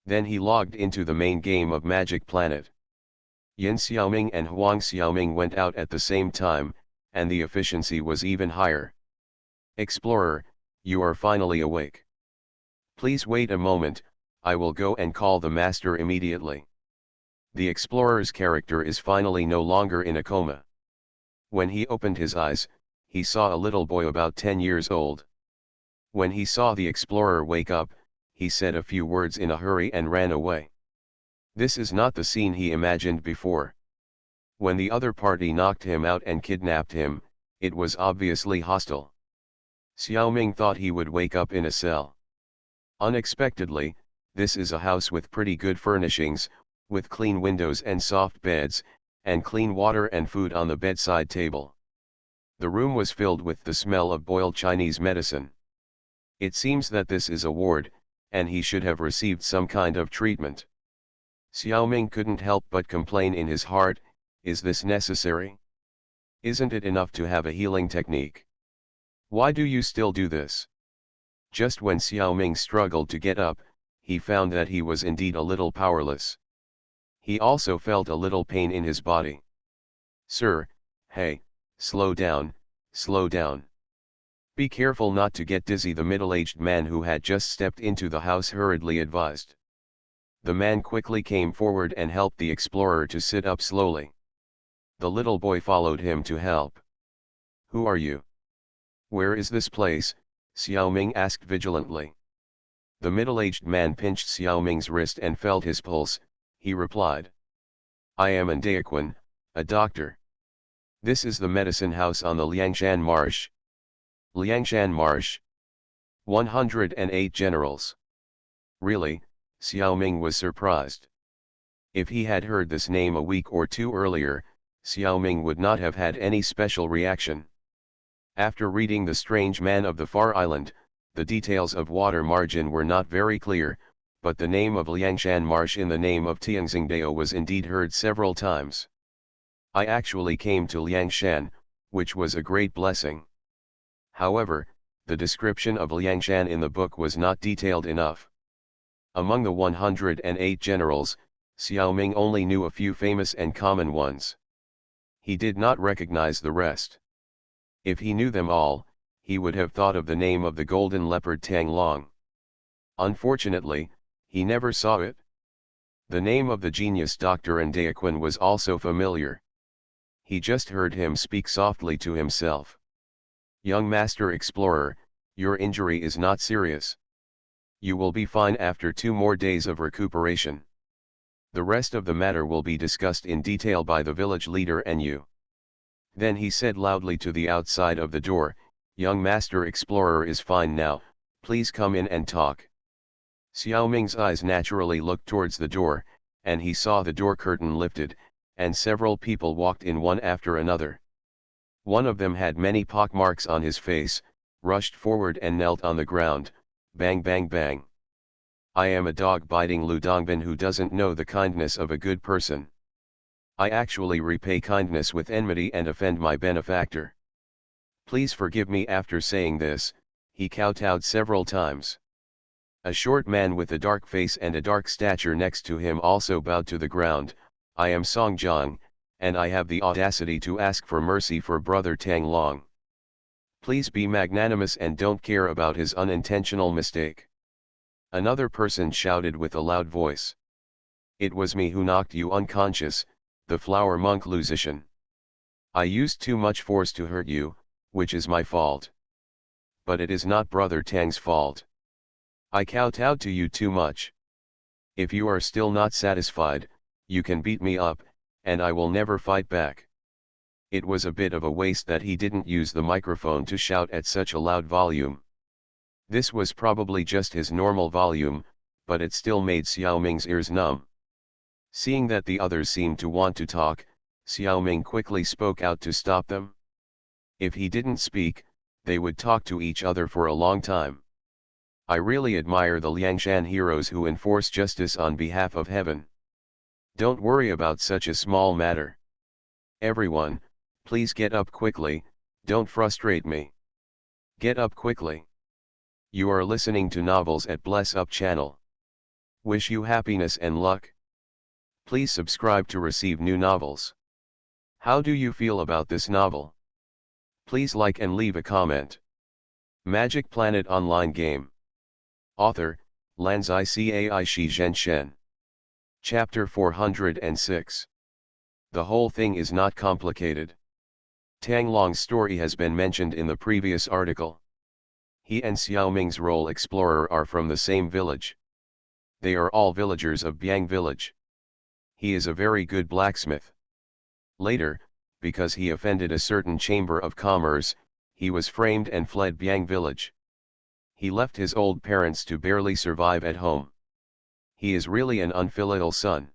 Then he logged into the main game of Magic Planet. Yin Xiaoming and Huang Xiaoming went out at the same time, and the efficiency was even higher. Explorer, you are finally awake. Please wait a moment, I will go and call the master immediately. The explorer's character is finally no longer in a coma. When he opened his eyes, he saw a little boy about 10 years old. When he saw the explorer wake up, he said a few words in a hurry and ran away. This is not the scene he imagined before. When the other party knocked him out and kidnapped him, it was obviously hostile. Xiaoming thought he would wake up in a cell. Unexpectedly, this is a house with pretty good furnishings, with clean windows and soft beds, and clean water and food on the bedside table. The room was filled with the smell of boiled Chinese medicine. It seems that this is a ward, and he should have received some kind of treatment. Xiaoming couldn't help but complain in his heart, is this necessary? Isn't it enough to have a healing technique? Why do you still do this? Just when Xiaoming struggled to get up, he found that he was indeed a little powerless. He also felt a little pain in his body. Sir, hey, slow down, slow down. Be careful not to get dizzy, the middle-aged man who had just stepped into the house hurriedly advised. The man quickly came forward and helped the explorer to sit up slowly. The little boy followed him to help. Who are you? Where is this place? Xiaoming asked vigilantly. The middle-aged man pinched Xiaoming's wrist and felt his pulse. He replied. I am Daequan, a doctor. This is the medicine house on the Liangshan Marsh. Liangshan Marsh. 108 generals. Really, Xiao Ming was surprised. If he had heard this name a week or two earlier, Xiao Ming would not have had any special reaction. After reading The Strange Man of the Far Island, the details of water margin were not very clear, but the name of Liangshan Marsh in the name of Tianxingdao was indeed heard several times. I actually came to Liangshan, which was a great blessing. However, the description of Liangshan in the book was not detailed enough. Among the 108 generals, Xiao Ming only knew a few famous and common ones. He did not recognize the rest. If he knew them all, he would have thought of the name of the golden leopard Tang Long. Unfortunately, he never saw it. The name of the genius Dr. Ndayaquan was also familiar. He just heard him speak softly to himself. "Young Master Explorer, your injury is not serious. You will be fine after 2 more days of recuperation. The rest of the matter will be discussed in detail by the village leader and you." Then he said loudly to the outside of the door, "Young Master Explorer is fine now, please come in and talk." Xiao Ming's eyes naturally looked towards the door, and he saw the door curtain lifted, and several people walked in one after another. One of them had many pockmarks on his face, rushed forward and knelt on the ground, bang bang bang. "I am a dog-biting Lu Dongbin who doesn't know the kindness of a good person. I actually repay kindness with enmity and offend my benefactor. Please forgive me." After saying this, he kowtowed several times. A short man with a dark face and a dark stature next to him also bowed to the ground. "I am Song Jiang, and I have the audacity to ask for mercy for brother Tang Long. Please be magnanimous and don't care about his unintentional mistake." Another person shouted with a loud voice. "It was me who knocked you unconscious, the flower monk Lu Zishan. I used too much force to hurt you, which is my fault. But it is not brother Tang's fault. I kowtowed to you too much. If you are still not satisfied, you can beat me up, and I will never fight back." It was a bit of a waste that he didn't use the microphone to shout at such a loud volume. This was probably just his normal volume, but it still made Xiao Ming's ears numb. Seeing that the others seemed to want to talk, Xiao Ming quickly spoke out to stop them. If he didn't speak, they would talk to each other for a long time. "I really admire the Liangshan heroes who enforce justice on behalf of heaven. Don't worry about such a small matter. Everyone, please get up quickly, don't frustrate me. Get up quickly. You are listening to Novels at Bless Up channel. Wish you happiness and luck. Please subscribe to receive new novels. How do you feel about this novel? Please like and leave a comment." Magic Planet Online Game. Author, Lanzai Cai Shi Zhen Shen. Chapter 406. The whole thing is not complicated. Tang Long's story has been mentioned in the previous article. He and Xiao Ming's role explorer are from the same village. They are all villagers of Biang village. He is a very good blacksmith. Later, because he offended a certain chamber of commerce, he was framed and fled Biang village. He left his old parents to barely survive at home. He is really an unfilial son.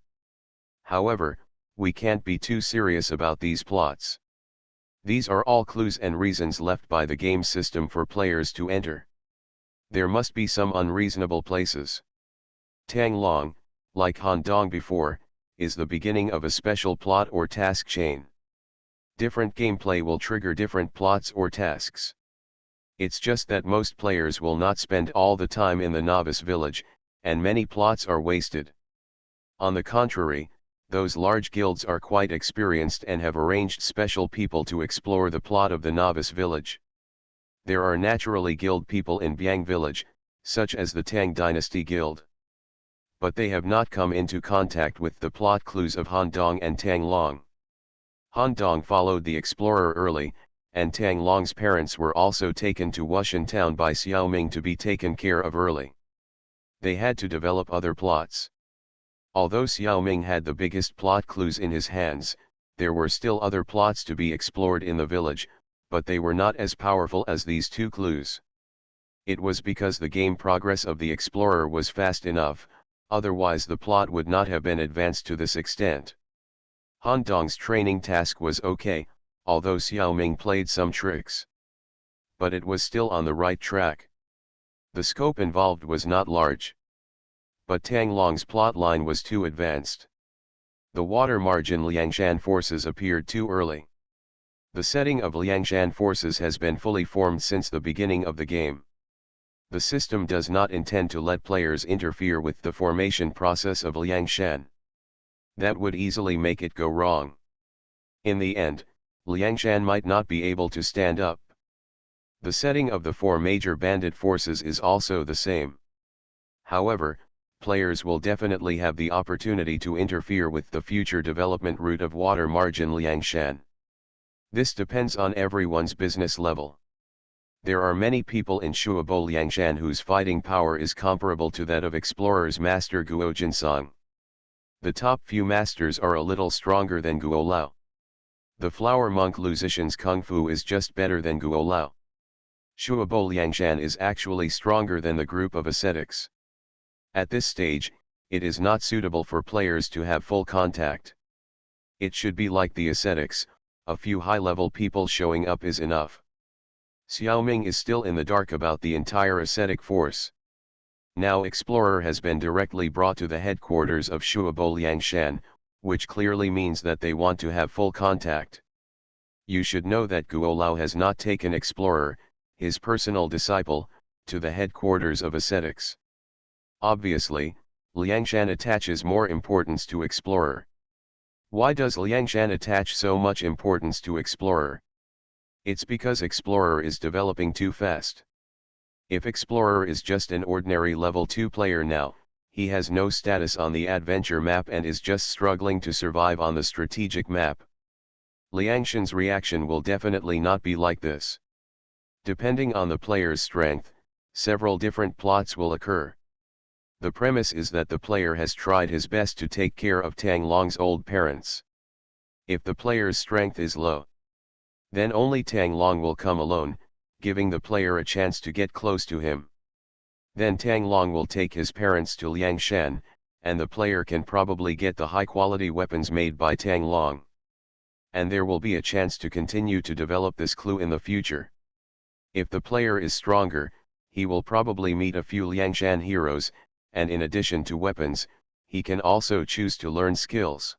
However, we can't be too serious about these plots. These are all clues and reasons left by the game system for players to enter. There must be some unreasonable places. Tang Long, like Han Dong before, is the beginning of a special plot or task chain. Different gameplay will trigger different plots or tasks. It's just that most players will not spend all the time in the novice village, and many plots are wasted. On the contrary, those large guilds are quite experienced and have arranged special people to explore the plot of the novice village. There are naturally guild people in Biang village, such as the Tang Dynasty Guild. But they have not come into contact with the plot clues of Han Dong and Tang Long. Han Dong followed the explorer early, and Tang Long's parents were also taken to Wushan town by Xiao Ming to be taken care of early. They had to develop other plots. Although Xiao Ming had the biggest plot clues in his hands, there were still other plots to be explored in the village, but they were not as powerful as these 2 clues. It was because the game progress of the explorer was fast enough, otherwise the plot would not have been advanced to this extent. Han Dong's training task was okay, although Xiao Ming played some tricks. But it was still on the right track. The scope involved was not large. But Tang Long's plotline was too advanced. The water margin Liangshan forces appeared too early. The setting of Liangshan forces has been fully formed since the beginning of the game. The system does not intend to let players interfere with the formation process of Liangshan. That would easily make it go wrong. In the end, Liangshan might not be able to stand up. The setting of the 4 major bandit forces is also the same. However, players will definitely have the opportunity to interfere with the future development route of water margin Liangshan. This depends on everyone's business level. There are many people in Shuabo Liangshan whose fighting power is comparable to that of Explorer's master Guo Jinsong. The top few masters are a little stronger than Guo Lao. The flower monk Lu Zixin's kung fu is just better than Guo Lao. Shuabo Liangshan is actually stronger than the group of ascetics. At this stage, it is not suitable for players to have full contact. It should be like the ascetics, a few high-level people showing up is enough. Xiao Ming is still in the dark about the entire ascetic force. Now Explorer has been directly brought to the headquarters of Shuabo Liangshan, which clearly means that they want to have full contact. You should know that Guo Lao has not taken Explorer, his personal disciple, to the headquarters of ascetics. Obviously, Liangshan attaches more importance to Explorer. Why does Liangshan attach so much importance to Explorer? It's because Explorer is developing too fast. If Explorer is just an ordinary level 2 player now, he has no status on the adventure map and is just struggling to survive on the strategic map. Liangshan's reaction will definitely not be like this. Depending on the player's strength, several different plots will occur. The premise is that the player has tried his best to take care of Tang Long's old parents. If the player's strength is low, then only Tang Long will come alone, giving the player a chance to get close to him. Then Tang Long will take his parents to Liangshan, and the player can probably get the high-quality weapons made by Tang Long. And there will be a chance to continue to develop this clue in the future. If the player is stronger, he will probably meet a few Liangshan heroes, and in addition to weapons, he can also choose to learn skills.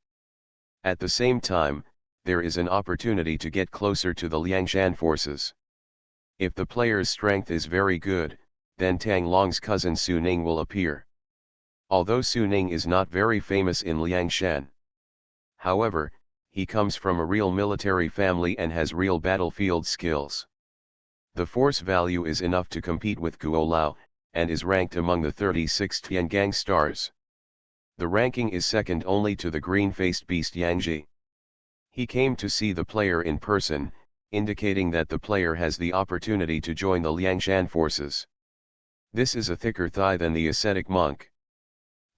At the same time, there is an opportunity to get closer to the Liangshan forces. If the player's strength is very good, then Tang Long's cousin Su Ning will appear. Although Su Ning is not very famous in Liangshan. However, he comes from a real military family and has real battlefield skills. The force value is enough to compete with Guo Lao, and is ranked among the 36 Tiangang stars. The ranking is second only to the green-faced beast Yangji. He came to see the player in person, indicating that the player has the opportunity to join the Liangshan forces. This is a thicker thigh than the ascetic monk.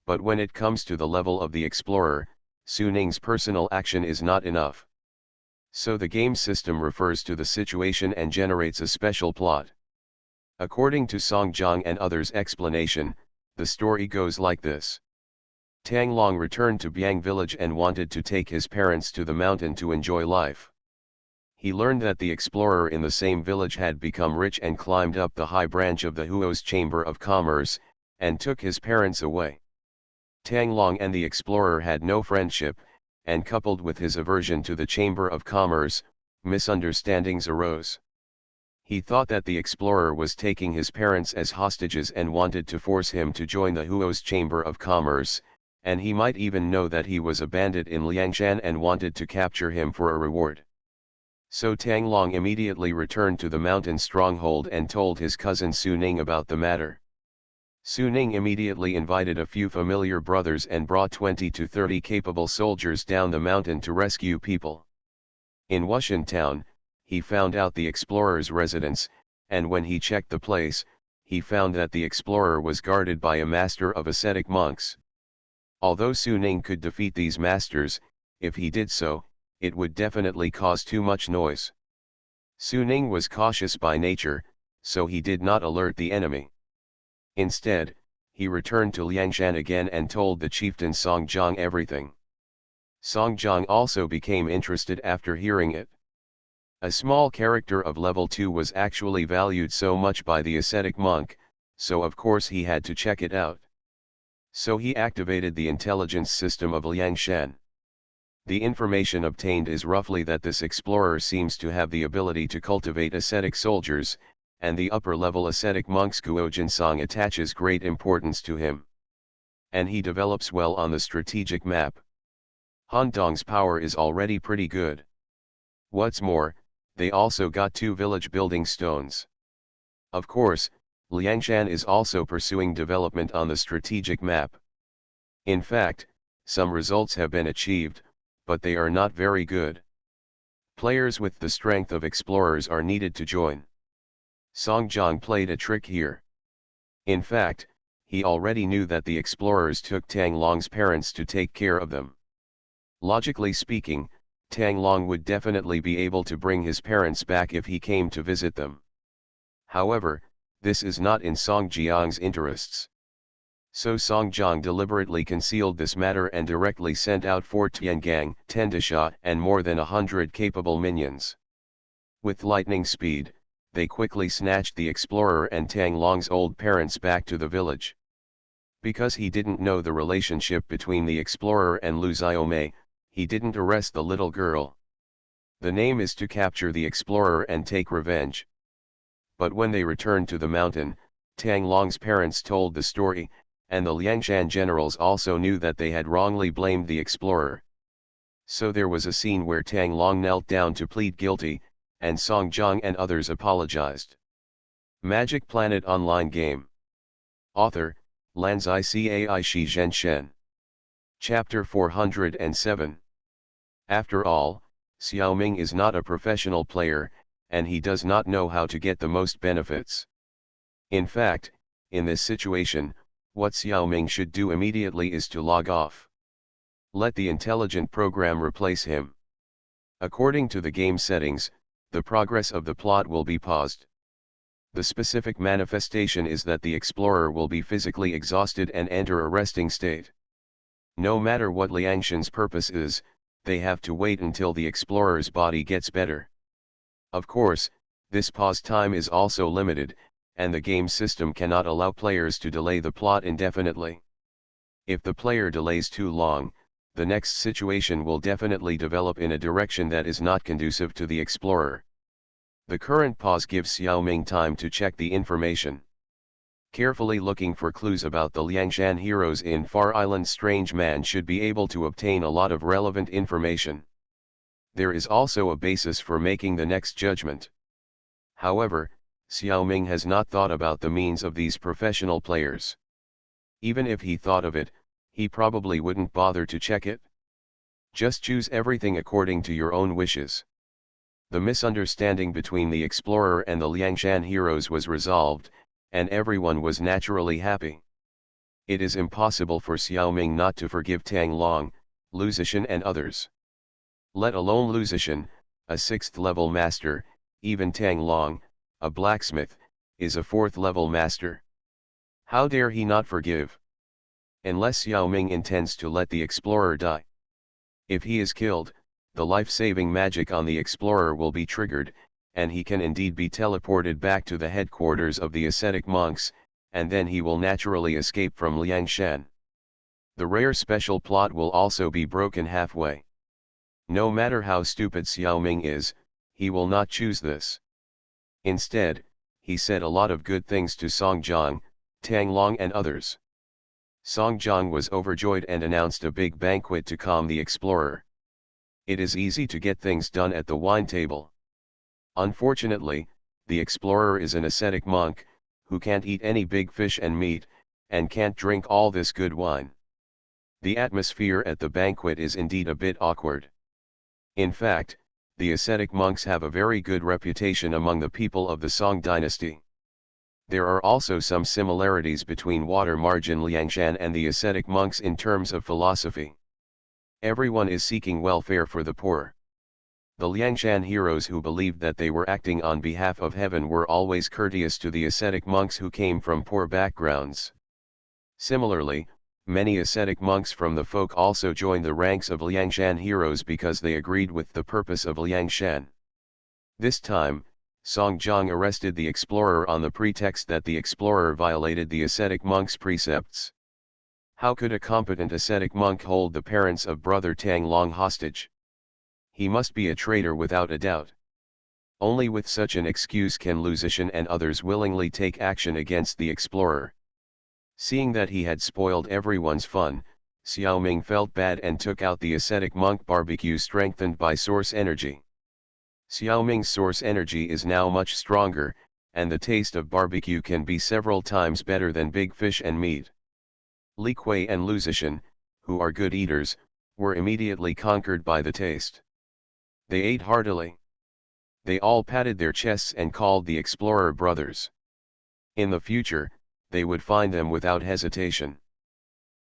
But when it comes to the level of the explorer, Su Ning's personal action is not enough. So the game system refers to the situation and generates a special plot. According to Song Jiang and others' explanation, the story goes like this. Tang Long returned to Biang village and wanted to take his parents to the mountain to enjoy life. He learned that the explorer in the same village had become rich and climbed up the high branch of the Huo's Chamber of Commerce, and took his parents away. Tang Long and the explorer had no friendship, and coupled with his aversion to the Chamber of Commerce, misunderstandings arose. He thought that the explorer was taking his parents as hostages and wanted to force him to join the Huo's Chamber of Commerce, and he might even know that he was a bandit in Liangshan and wanted to capture him for a reward. So Tang Long immediately returned to the mountain stronghold and told his cousin Su Ning about the matter. Su Ning immediately invited a few familiar brothers and brought 20 to 30 capable soldiers down the mountain to rescue people. In Wushan town, he found out the explorer's residence, and when he checked the place, he found that the explorer was guarded by a master of ascetic monks. Although Su Ning could defeat these masters, if he did so, it would definitely cause too much noise. Su Ning was cautious by nature, so he did not alert the enemy. Instead, he returned to Liangshan again and told the chieftain Song Jiang everything. Song Jiang also became interested after hearing it. A small character of level 2 was actually valued so much by the ascetic monk, so of course he had to check it out. So he activated the intelligence system of Liangshan. The information obtained is roughly that this explorer seems to have the ability to cultivate ascetic soldiers, and the upper-level ascetic monk's Guojinsong attaches great importance to him. And he develops well on the strategic map. Han Dong's power is already pretty good. What's more, they also got 2 village building stones. Of course, Liangshan is also pursuing development on the strategic map. In fact, some results have been achieved, but they are not very good. Players with the strength of explorers are needed to join. Song Jiang played a trick here. In fact, he already knew that the explorers took Tang Long's parents to take care of them. Logically speaking, Tang Long would definitely be able to bring his parents back if he came to visit them. However, this is not in Song Jiang's interests. So Song Jiang deliberately concealed this matter and directly sent out 4 Tiangang, Tendasha and more than 100 capable minions. With lightning speed, they quickly snatched the explorer and Tang Long's old parents back to the village. Because he didn't know the relationship between the explorer and Lu Xiaomei, he didn't arrest the little girl. The name is to capture the explorer and take revenge. But when they returned to the mountain, Tang Long's parents told the story, and the Liangshan generals also knew that they had wrongly blamed the explorer. So there was a scene where Tang Long knelt down to plead guilty, and Song Jiang and others apologized. Magic Planet Online Game. Author, Lanzai Cai Shi Zhen Shen. Chapter 407. After all, Xiaoming is not a professional player, and he does not know how to get the most benefits. In fact, in this situation, what Xiaoming should do immediately is to log off. Let the intelligent program replace him. According to the game settings, the progress of the plot will be paused. The specific manifestation is that the explorer will be physically exhausted and enter a resting state. No matter what Liangshan's purpose is, they have to wait until the explorer's body gets better. Of course, this pause time is also limited, and the game system cannot allow players to delay the plot indefinitely. If the player delays too long, the next situation will definitely develop in a direction that is not conducive to the explorer. The current pause gives Xiaoming time to check the information. Carefully looking for clues about the Liangshan heroes in Far Island, strange man should be able to obtain a lot of relevant information. There is also a basis for making the next judgment. However, Xiaoming has not thought about the means of these professional players. Even if he thought of it, he probably wouldn't bother to check it. Just choose everything according to your own wishes. The misunderstanding between the explorer and the Liangshan heroes was resolved, and everyone was naturally happy. It is impossible for Xiaoming not to forgive Tang Long, Lu Zishan and others. Let alone Lu Zishan, a 6th-level master, even Tang Long, a blacksmith, is a 4th-level master. How dare he not forgive? Unless Xiaoming intends to let the explorer die. If he is killed, the life-saving magic on the explorer will be triggered, and he can indeed be teleported back to the headquarters of the ascetic monks, and then he will naturally escape from Liangshan. The rare special plot will also be broken halfway. No matter how stupid Xiaoming is, he will not choose this. Instead, he said a lot of good things to Song Jiang, Tang Long and others. Song Jiang was overjoyed and announced a big banquet to calm the explorer. It is easy to get things done at the wine table. Unfortunately, the explorer is an ascetic monk, who can't eat any big fish and meat, and can't drink all this good wine. The atmosphere at the banquet is indeed a bit awkward. In fact, the ascetic monks have a very good reputation among the people of the Song dynasty. There are also some similarities between Water Margin Liangshan and the ascetic monks in terms of philosophy. Everyone is seeking welfare for the poor. The Liangshan heroes who believed that they were acting on behalf of heaven were always courteous to the ascetic monks who came from poor backgrounds. Similarly, many ascetic monks from the folk also joined the ranks of Liangshan heroes because they agreed with the purpose of Liangshan. This time, Song Jiang arrested the explorer on the pretext that the explorer violated the ascetic monk's precepts. How could a competent ascetic monk hold the parents of brother Tang Long hostage? He must be a traitor without a doubt. Only with such an excuse can Lu Zishan and others willingly take action against the explorer. Seeing that he had spoiled everyone's fun, Xiao Ming felt bad and took out the ascetic monk barbecue strengthened by source energy. Xiao Ming's source energy is now much stronger, and the taste of barbecue can be several times better than big fish and meat. Li Kuei and Lu Zishan, who are good eaters, were immediately conquered by the taste. They ate heartily. They all patted their chests and called the explorer brothers. In the future, they would find them without hesitation.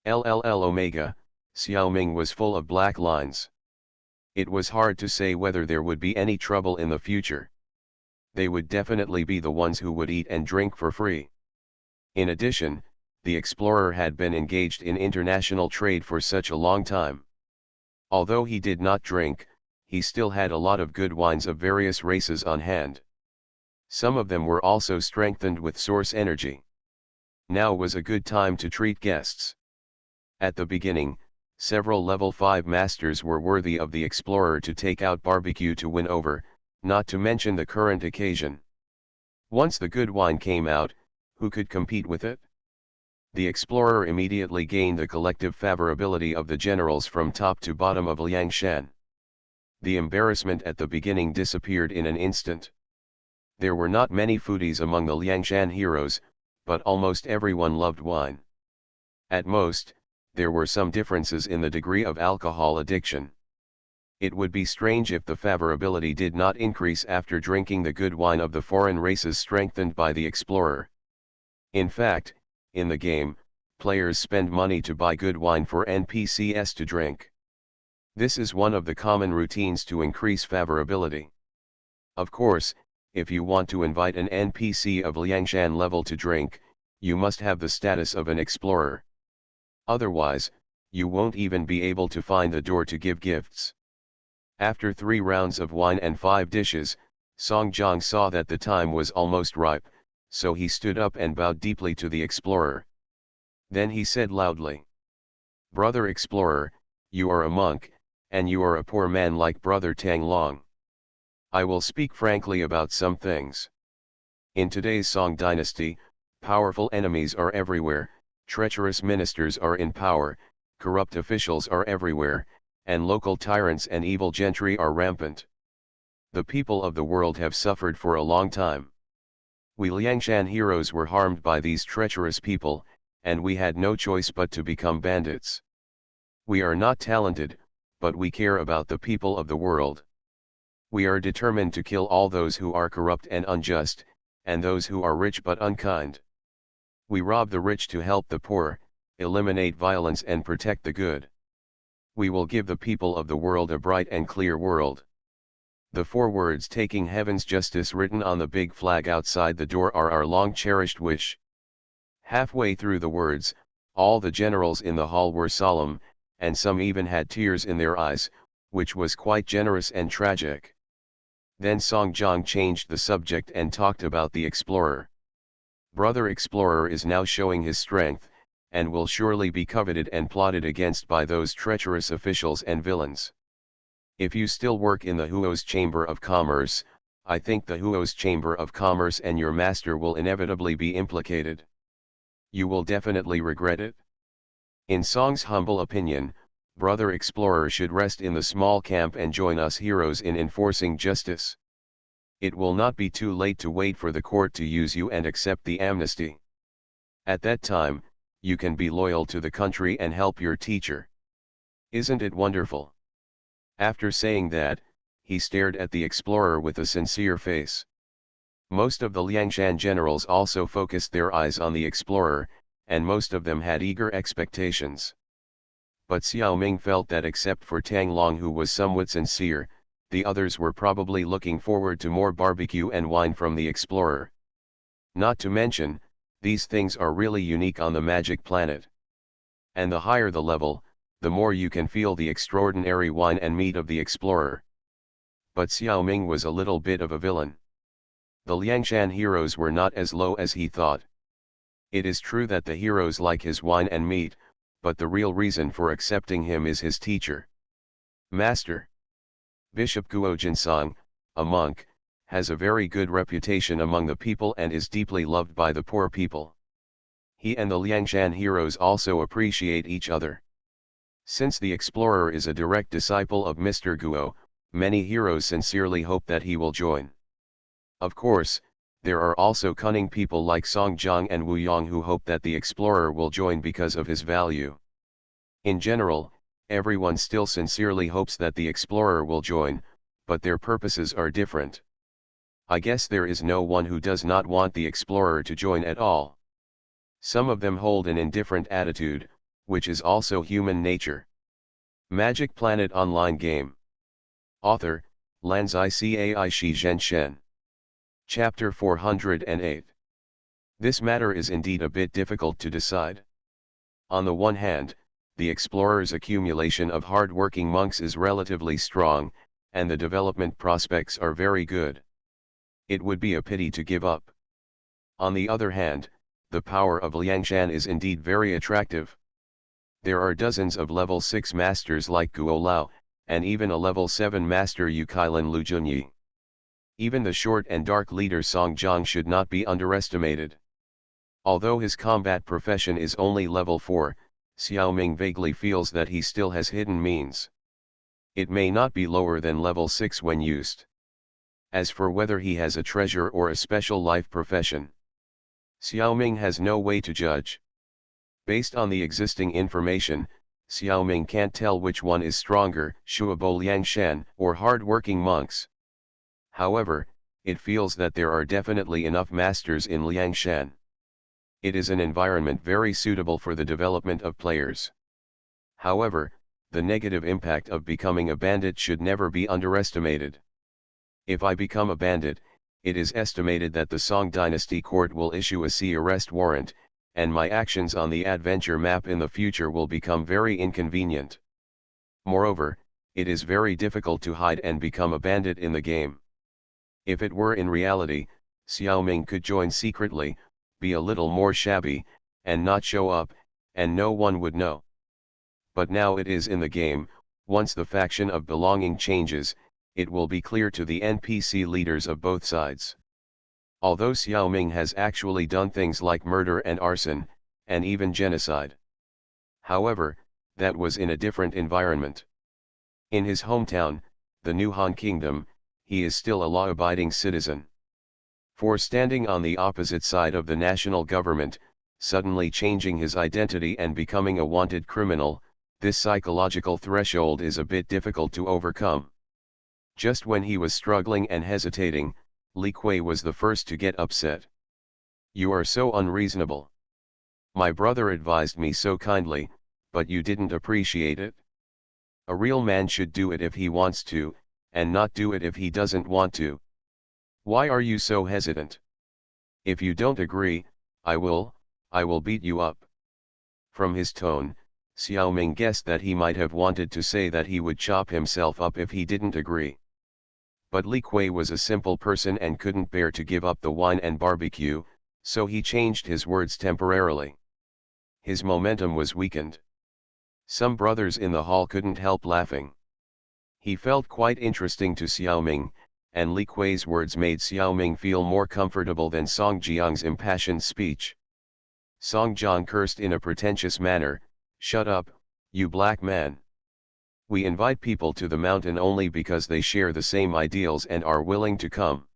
Omega, Xiao Ming was full of black lines. It was hard to say whether there would be any trouble in the future. They would definitely be the ones who would eat and drink for free. In addition, the explorer had been engaged in international trade for such a long time. Although he did not drink, he still had a lot of good wines of various races on hand. Some of them were also strengthened with source energy. Now was a good time to treat guests. At the beginning, several level 5 masters were worthy of the explorer to take out barbecue to win over, not to mention the current occasion. Once the good wine came out, who could compete with it? The explorer immediately gained the collective favorability of the generals from top to bottom of Liangshan. The embarrassment at the beginning disappeared in an instant. There were not many foodies among the Liangshan heroes, but almost everyone loved wine. At most, there were some differences in the degree of alcohol addiction. It would be strange if the favorability did not increase after drinking the good wine of the foreign races strengthened by the explorer. In fact, in the game, players spend money to buy good wine for NPCs to drink. This is one of the common routines to increase favorability. Of course, if you want to invite an NPC of Liangshan level to drink, you must have the status of an explorer. Otherwise, you won't even be able to find the door to give gifts. After 3 rounds of wine and 5 dishes, Song Jiang saw that the time was almost ripe, so he stood up and bowed deeply to the explorer. Then he said loudly, "Brother explorer, you are a monk, and you are a poor man like brother Tang Long. I will speak frankly about some things. In today's Song dynasty, powerful enemies are everywhere, treacherous ministers are in power, corrupt officials are everywhere, and local tyrants and evil gentry are rampant. The people of the world have suffered for a long time. We Liangshan heroes were harmed by these treacherous people, and we had no choice but to become bandits. We are not talented, but we care about the people of the world. We are determined to kill all those who are corrupt and unjust, and those who are rich but unkind. We rob the rich to help the poor, eliminate violence and protect the good. We will give the people of the world a bright and clear world." The 4 words taking heaven's justice written on the big flag outside the door are our long-cherished wish. Halfway through the words, all the generals in the hall were solemn, and some even had tears in their eyes, which was quite generous and tragic. Then Song Jiang changed the subject and talked about the explorer. Brother explorer is now showing his strength, and will surely be coveted and plotted against by those treacherous officials and villains. If you still work in the Huo's Chamber of Commerce, I think the Huo's Chamber of Commerce and your master will inevitably be implicated. You will definitely regret it. In Song's humble opinion, Brother Explorer should rest in the small camp and join us heroes in enforcing justice. It will not be too late to wait for the court to use you and accept the amnesty. At that time, you can be loyal to the country and help your teacher. Isn't it wonderful? After saying that, he stared at the explorer with a sincere face. Most of the Liangshan generals also focused their eyes on the explorer, and most of them had eager expectations. But Xiao Ming felt that except for Tang Long, who was somewhat sincere, the others were probably looking forward to more barbecue and wine from the explorer. Not to mention, These things are really unique on the magic planet. And the higher the level, the more you can feel the extraordinary wine and meat of the explorer. But Xiao Ming was a little bit of a villain. The Liangshan heroes were not as low as he thought. It is true that the heroes like his wine and meat, but the real reason for accepting him is his teacher. Master. Bishop Guo Jinsong, a monk, has a very good reputation among the people and is deeply loved by the poor people. He and the Liangshan heroes also appreciate each other. Since the explorer is a direct disciple of Mr. Guo, many heroes sincerely hope that he will join. Of course, there are also cunning people like Song Jiang and Wu Yang who hope that the explorer will join because of his value. In general, everyone still sincerely hopes that the explorer will join, but their purposes are different. I guess there is no one who does not want the explorer to join at all. Some of them hold an indifferent attitude, which is also human nature. Magic Planet Online Game. Author, Lanzai Cai Shi Zhen Shen. Chapter 408. This matter is indeed a bit difficult to decide. On the one hand, the explorer's accumulation of hard-working monks is relatively strong, and the development prospects are very good. It would be a pity to give up. On the other hand, the power of Liangshan is indeed very attractive. There are dozens of level 6 masters like Guo Lao, and even a level 7 master Yu Kailan Lu Junyi. Even the short and dark leader Song Jiang should not be underestimated. Although his combat profession is only level 4, Xiao Ming vaguely feels that he still has hidden means. It may not be lower than level 6 when used. As for whether he has a treasure or a special life profession, Xiao Ming has no way to judge. Based on the existing information, Xiao Ming can't tell which one is stronger, Shuabo Liangshan or hard-working monks. However, it feels that there are definitely enough masters in Liangshan. It is an environment very suitable for the development of players. However, the negative impact of becoming a bandit should never be underestimated. If I become a bandit, it is estimated that the Song Dynasty court will issue a sea arrest warrant, and my actions on the adventure map in the future will become very inconvenient. Moreover, it is very difficult to hide and become a bandit in the game. If it were in reality, Xiao Ming could join secretly, be a little more shabby, and not show up, and no one would know. But now it is in the game. Once the faction of belonging changes, it will be clear to the NPC leaders of both sides. Although Xiao Ming has actually done things like murder and arson, and even genocide. However, that was in a different environment. In his hometown, the New Han Kingdom, he is still a law-abiding citizen. For standing on the opposite side of the national government, suddenly changing his identity and becoming a wanted criminal, this psychological threshold is a bit difficult to overcome. Just when he was struggling and hesitating, Li Kuei was the first to get upset. "You are so unreasonable. My brother advised me so kindly, but you didn't appreciate it. A real man should do it if he wants to, and not do it if he doesn't want to. Why are you so hesitant? If you don't agree, I will beat you up." From his tone, Xiao Ming guessed that he might have wanted to say that he would chop himself up if he didn't agree. But Li Kuei was a simple person and couldn't bear to give up the wine and barbecue, so he changed his words temporarily. His momentum was weakened. Some brothers in the hall couldn't help laughing. He felt quite interesting to Xiao Ming, and Li Kuei's words made Xiao Ming feel more comfortable than Song Jiang's impassioned speech. Song Jiang cursed in a pretentious manner, "Shut up, you black man. We invite people to the mountain only because they share the same ideals and are willing to come.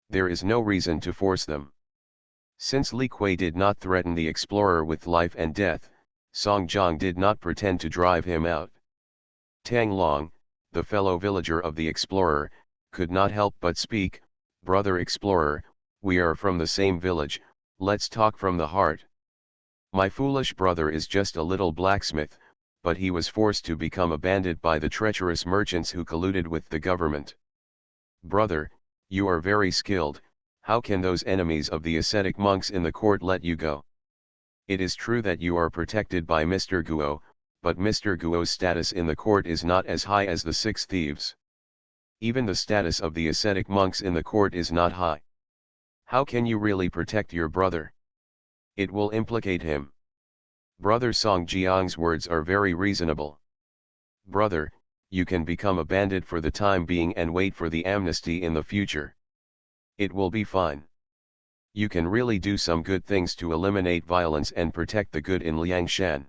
There is no reason to force them." Since Li Kuei did not threaten the explorer with life and death, Song Jiang did not pretend to drive him out. Tang Long, the fellow villager of the explorer, could not help but speak, "Brother explorer, we are from the same village, let's talk from the heart. My foolish brother is just a little blacksmith, but he was forced to become a bandit by the treacherous merchants who colluded with the government. Brother, you are very skilled, How can those enemies of the ascetic monks in the court let you go? It is true that you are protected by Mr. Guo, but Mr. Guo's status in the court is not as high as the 6 thieves. Even the status of the ascetic monks in the court is not high. How can you really protect your brother? It will implicate him. Brother Song Jiang's words are very reasonable. Brother, you can become a bandit for the time being and wait for the amnesty in the future. It will be fine. You can really do some good things to eliminate violence and protect the good in Liangshan.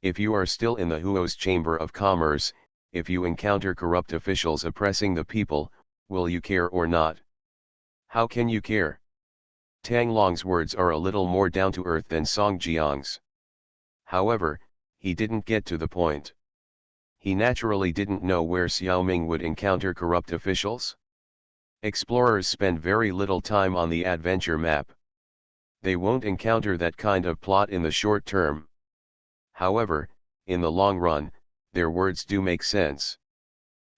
If you are still in the Huo's Chamber of Commerce, if you encounter corrupt officials oppressing the people, will you care or not? How can you care? Tang Long's words are a little more down to earth than Song Jiang's. However, he didn't get to the point. He naturally didn't know where Xiaoming would encounter corrupt officials. Explorers spend very little time on the adventure map. They won't encounter that kind of plot in the short term. However, in the long run, their words do make sense.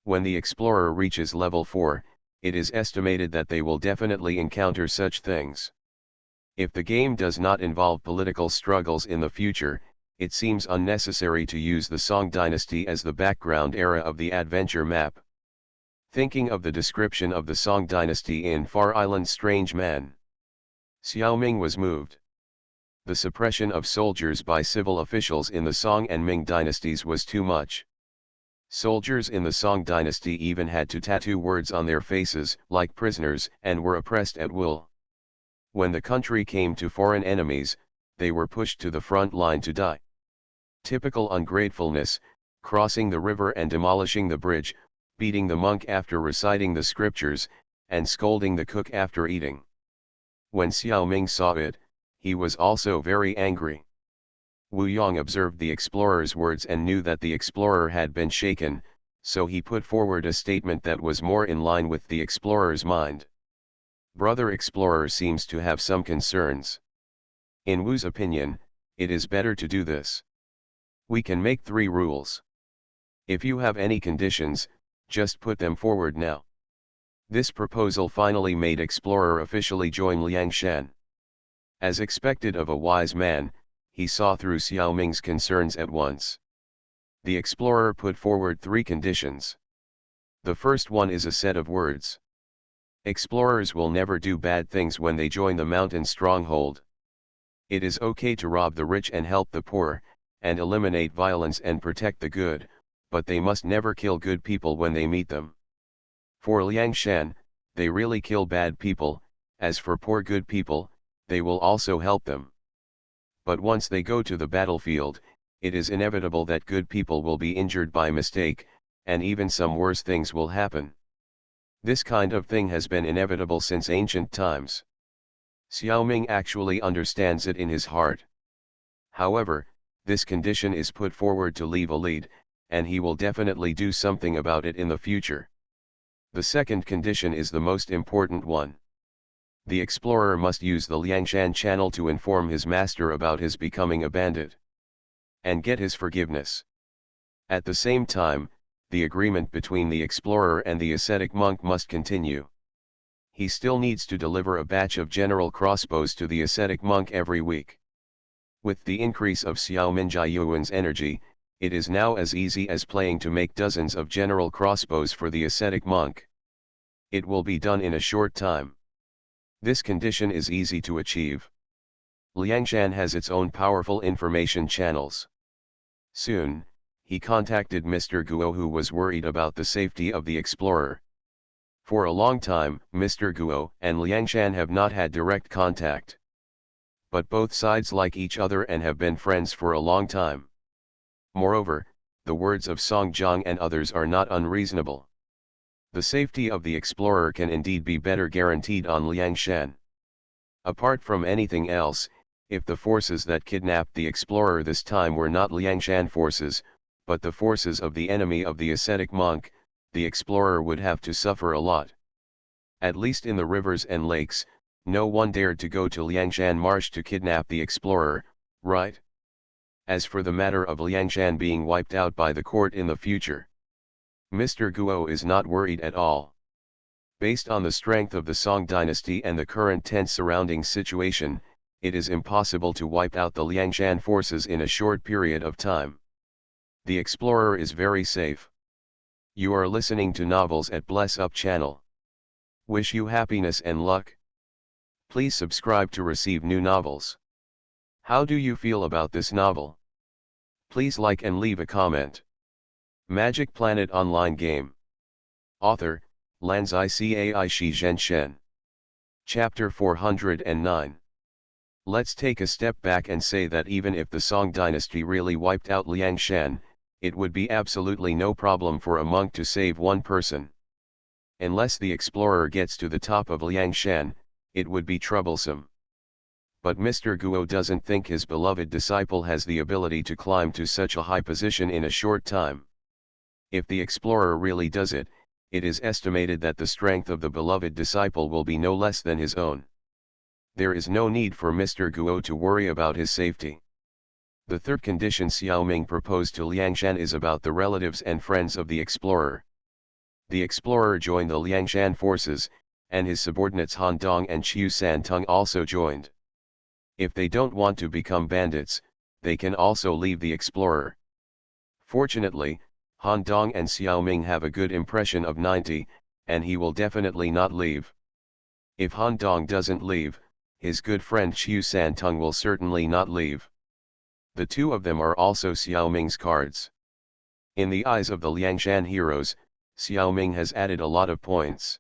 When the explorer reaches level 4, it is estimated that they will definitely encounter such things. If the game does not involve political struggles in the future, it seems unnecessary to use the Song dynasty as the background era of the adventure map. Thinking of the description of the Song dynasty in Far Island's Strange Man, Xiaoming was moved. The suppression of soldiers by civil officials in the Song and Ming dynasties was too much. Soldiers in the Song dynasty even had to tattoo words on their faces, like prisoners, and were oppressed at will. When the country came to foreign enemies, they were pushed to the front line to die. Typical ungratefulness, crossing the river and demolishing the bridge, beating the monk after reciting the scriptures, and scolding the cook after eating. When Xiaoming saw it, he was also very angry. Wu Yong observed the explorer's words and knew that the explorer had been shaken, so he put forward a statement that was more in line with the explorer's mind. Brother explorer seems to have some concerns. In Wu's opinion, it is better to do this. We can make 3 rules. If you have any conditions, just put them forward now. This proposal finally made Explorer officially join Liangshan. As expected of a wise man, he saw through Xiaoming's concerns at once. The Explorer put forward 3 conditions. The first one is a set of words. Explorers will never do bad things when they join the mountain stronghold. It is okay to rob the rich and help the poor, and eliminate violence and protect the good, but they must never kill good people when they meet them. For Liangshan, they really kill bad people. As for poor good people, they will also help them. But once they go to the battlefield, it is inevitable that good people will be injured by mistake, and even some worse things will happen. This kind of thing has been inevitable since ancient times. Xiaoming actually understands it in his heart. However, this condition is put forward to leave a lead, and he will definitely do something about it in the future. The second condition is the most important one. The explorer must use the Liangshan channel to inform his master about his becoming a bandit, and get his forgiveness. At the same time, the agreement between the explorer and the ascetic monk must continue. He still needs to deliver a batch of general crossbows to the ascetic monk every week. With the increase of Xiaomin Jiayuan's energy, it is now as easy as playing to make dozens of general crossbows for the ascetic monk. It will be done in a short time. This condition is easy to achieve. Liangshan has its own powerful information channels. Soon, he contacted Mr. Guo, who was worried about the safety of the explorer. For a long time, Mr. Guo and Liangshan have not had direct contact. But both sides like each other and have been friends for a long time. Moreover, the words of Song Jiang and others are not unreasonable. The safety of the explorer can indeed be better guaranteed on Liangshan. Apart from anything else, if the forces that kidnapped the explorer this time were not Liangshan forces, but the forces of the enemy of the ascetic monk, the explorer would have to suffer a lot. At least in the rivers and lakes, no one dared to go to Liangshan Marsh to kidnap the explorer, right? As for the matter of Liangshan being wiped out by the court in the future, Mr. Guo is not worried at all. Based on the strength of the Song dynasty and the current tense surrounding situation, it is impossible to wipe out the Liangshan forces in a short period of time. The explorer is very safe. You are listening to Novels at Bless Up channel. Wish you happiness and luck. Please subscribe to receive new novels. How do you feel about this novel? Please like and leave a comment. Magic Planet Online Game. Author, Lanzai Cai Shi Zhen Shen. Chapter 409. Let's take a step back and say that even if the Song dynasty really wiped out Liangshan, it would be absolutely no problem for a monk to save one person. Unless the explorer gets to the top of Liangshan, it would be troublesome. But Mr. Guo doesn't think his beloved disciple has the ability to climb to such a high position in a short time. If the explorer really does it, it is estimated that the strength of the beloved disciple will be no less than his own. There is no need for Mr. Guo to worry about his safety. The third condition Xiaoming proposed to Liangshan is about the relatives and friends of the explorer. The explorer joined the Liangshan forces, and his subordinates Han Dong and Qiu Santung also joined. If they don't want to become bandits, they can also leave the explorer. Fortunately, Han Dong and Xiaoming have a good impression of 90, and he will definitely not leave. If Han Dong doesn't leave, his good friend Qiu Santung will certainly not leave. The two of them are also Xiaoming's cards. In the eyes of the Liangshan heroes, Xiaoming has added a lot of points.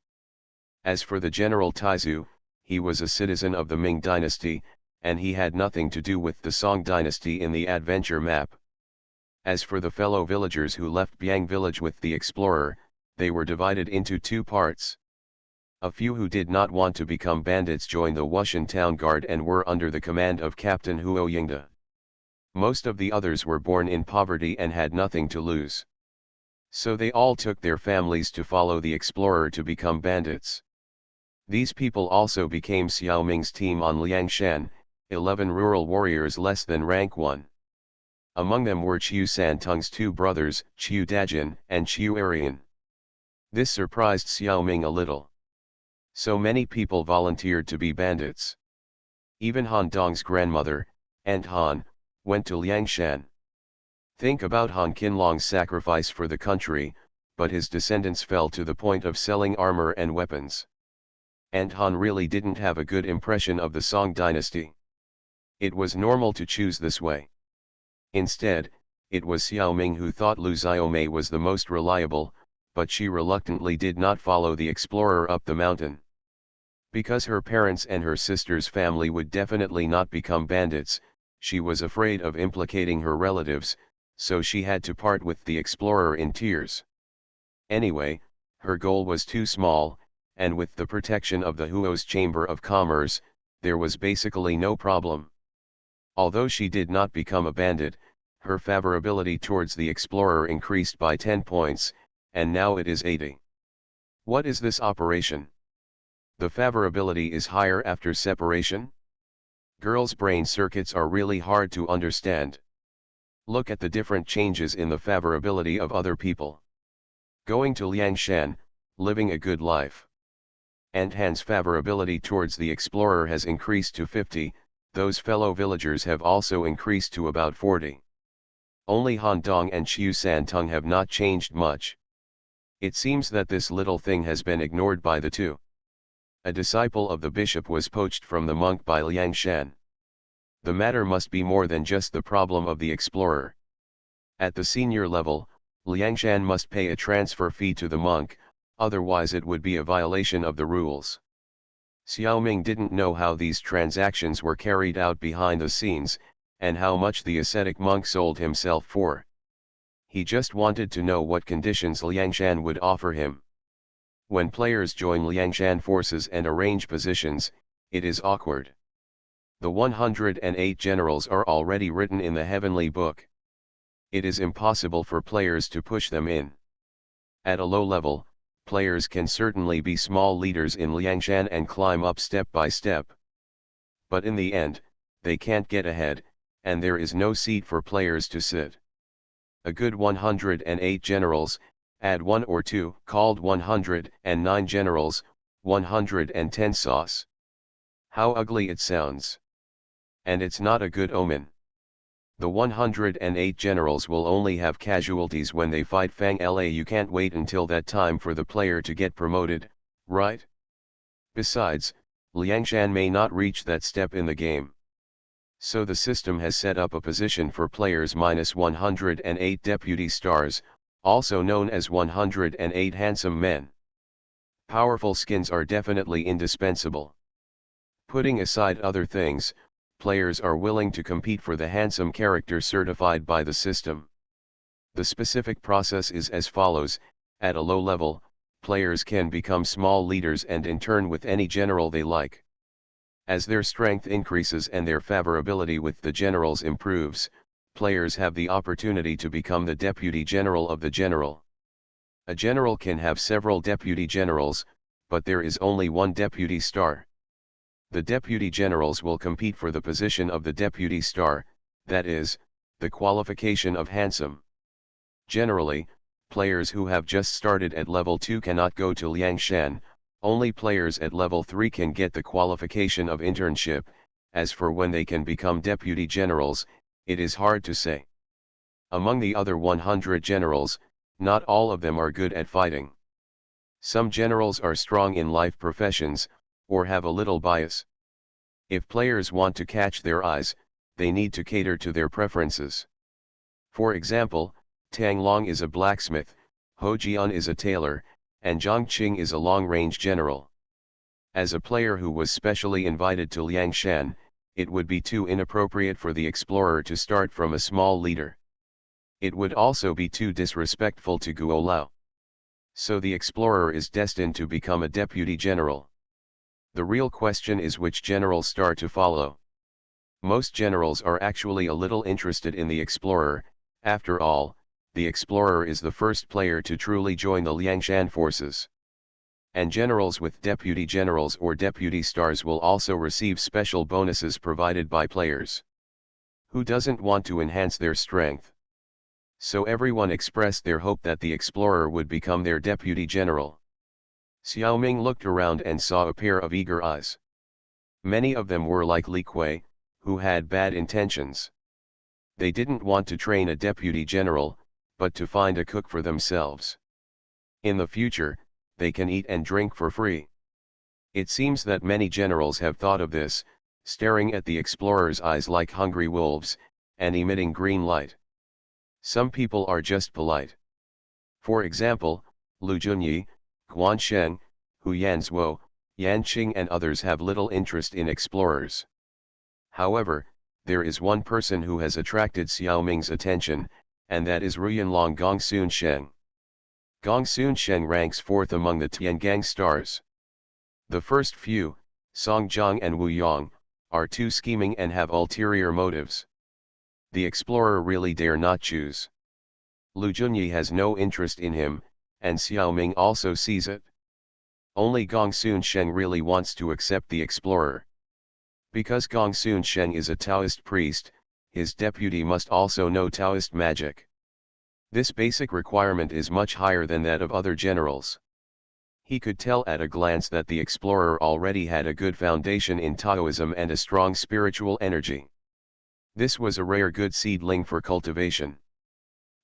As for the General Taizu, he was a citizen of the Ming dynasty, and he had nothing to do with the Song dynasty in the adventure map. As for the fellow villagers who left Biang village with the explorer, they were divided into two parts. A few who did not want to become bandits joined the Wushan town guard and were under the command of Captain Huo Yingde. Most of the others were born in poverty and had nothing to lose. So they all took their families to follow the explorer to become bandits. These people also became Xiaoming's team on Liangshan, 11 rural warriors less than rank 1. Among them were Qiu Santung's two brothers, Qiu Dajin and Qiu Arian. This surprised Xiaoming a little. So many people volunteered to be bandits. Even Han Dong's grandmother, Aunt Han, went to Liangshan. Think about Han Qinlong's sacrifice for the country, but his descendants fell to the point of selling armor and weapons. Aunt Han really didn't have a good impression of the Song dynasty. It was normal to choose this way. Instead, it was Xiaoming who thought Lu Xiaomei was the most reliable, but she reluctantly did not follow the explorer up the mountain. Because her parents and her sister's family would definitely not become bandits, she was afraid of implicating her relatives, so she had to part with the explorer in tears. Anyway, her goal was too small, and with the protection of the Huo's Chamber of Commerce, there was basically no problem. Although she did not become a bandit, her favorability towards the explorer increased by 10 points, and now it is 80. What is this operation? The favorability is higher after separation? Girls' brain circuits are really hard to understand. Look at the different changes in the favorability of other people. Going to Liangshan, living a good life. Aunt Han's favorability towards the explorer has increased to 50, those fellow villagers have also increased to about 40. Only Han Dong and Qiu Santung have not changed much. It seems that this little thing has been ignored by the two. A disciple of the bishop was poached from the monk by Liangshan. The matter must be more than just the problem of the explorer. At the senior level, Liangshan must pay a transfer fee to the monk, otherwise it would be a violation of the rules. Xiaoming didn't know how these transactions were carried out behind the scenes, and how much the ascetic monk sold himself for. He just wanted to know what conditions Liangshan would offer him. When players join Liangshan forces and arrange positions, it is awkward. The 108 generals are already written in the heavenly book. It is impossible for players to push them in. At a low level, players can certainly be small leaders in Liangshan and climb up step by step. But in the end, they can't get ahead, and there is no seat for players to sit. A good 108 generals, add 1 or 2, called 109 generals, 110 sauce. How ugly it sounds. And it's not a good omen. The 108 generals will only have casualties when they fight Fang La. You can't wait until that time for the player to get promoted, right? Besides, Liangshan may not reach that step in the game. So the system has set up a position for players -108 deputy stars, also known as 108 handsome men. Powerful skins are definitely indispensable. Putting aside other things, players are willing to compete for the handsome character certified by the system. The specific process is as follows: at a low level, players can become small leaders and in turn with any general they like. As their strength increases and their favorability with the generals improves, players have the opportunity to become the deputy general of the general. A general can have several deputy generals, but there is only one deputy star. The deputy generals will compete for the position of the deputy star, that is, the qualification of handsome. Generally, players who have just started at level 2 cannot go to Liangshan, only players at level 3 can get the qualification of internship. As for when they can become deputy generals, it is hard to say. Among the other 100 generals, not all of them are good at fighting. Some generals are strong in life professions, or have a little bias. If players want to catch their eyes, they need to cater to their preferences. For example, Tang Long is a blacksmith, Ho Jian is a tailor, and Zhang Qing is a long-range general. As a player who was specially invited to Liangshan, it would be too inappropriate for the explorer to start from a small leader. It would also be too disrespectful to Guo Lao. So the explorer is destined to become a deputy general. The real question is which general star to follow. Most generals are actually a little interested in the explorer. After all, the explorer is the first player to truly join the Liangshan forces. And generals with deputy generals or deputy stars will also receive special bonuses provided by players. Who doesn't want to enhance their strength? So everyone expressed their hope that the explorer would become their deputy general. Xiaoming looked around and saw a pair of eager eyes. Many of them were like Li Kui, who had bad intentions. They didn't want to train a deputy general, but to find a cook for themselves. In the future, they can eat and drink for free. It seems that many generals have thought of this, staring at the explorer's eyes like hungry wolves, and emitting green light. Some people are just polite. For example, Lu Junyi, Guan Sheng, Hu Yanzuo, Yan Qing and others have little interest in explorers. However, there is one person who has attracted Xiaoming's attention, and that is Ruyanlong Gongsun Sheng. Gongsun Sheng ranks 4th among the Tiangang stars. The first few, Song Jiang and Wu Yang, are too scheming and have ulterior motives. The explorer really dare not choose. Lu Junyi has no interest in him, and Xiaoming also sees it. Only Gongsun Sheng really wants to accept the explorer. Because Gongsun Sheng is a Taoist priest, his deputy must also know Taoist magic. This basic requirement is much higher than that of other generals. He could tell at a glance that the explorer already had a good foundation in Taoism and a strong spiritual energy. This was a rare good seedling for cultivation.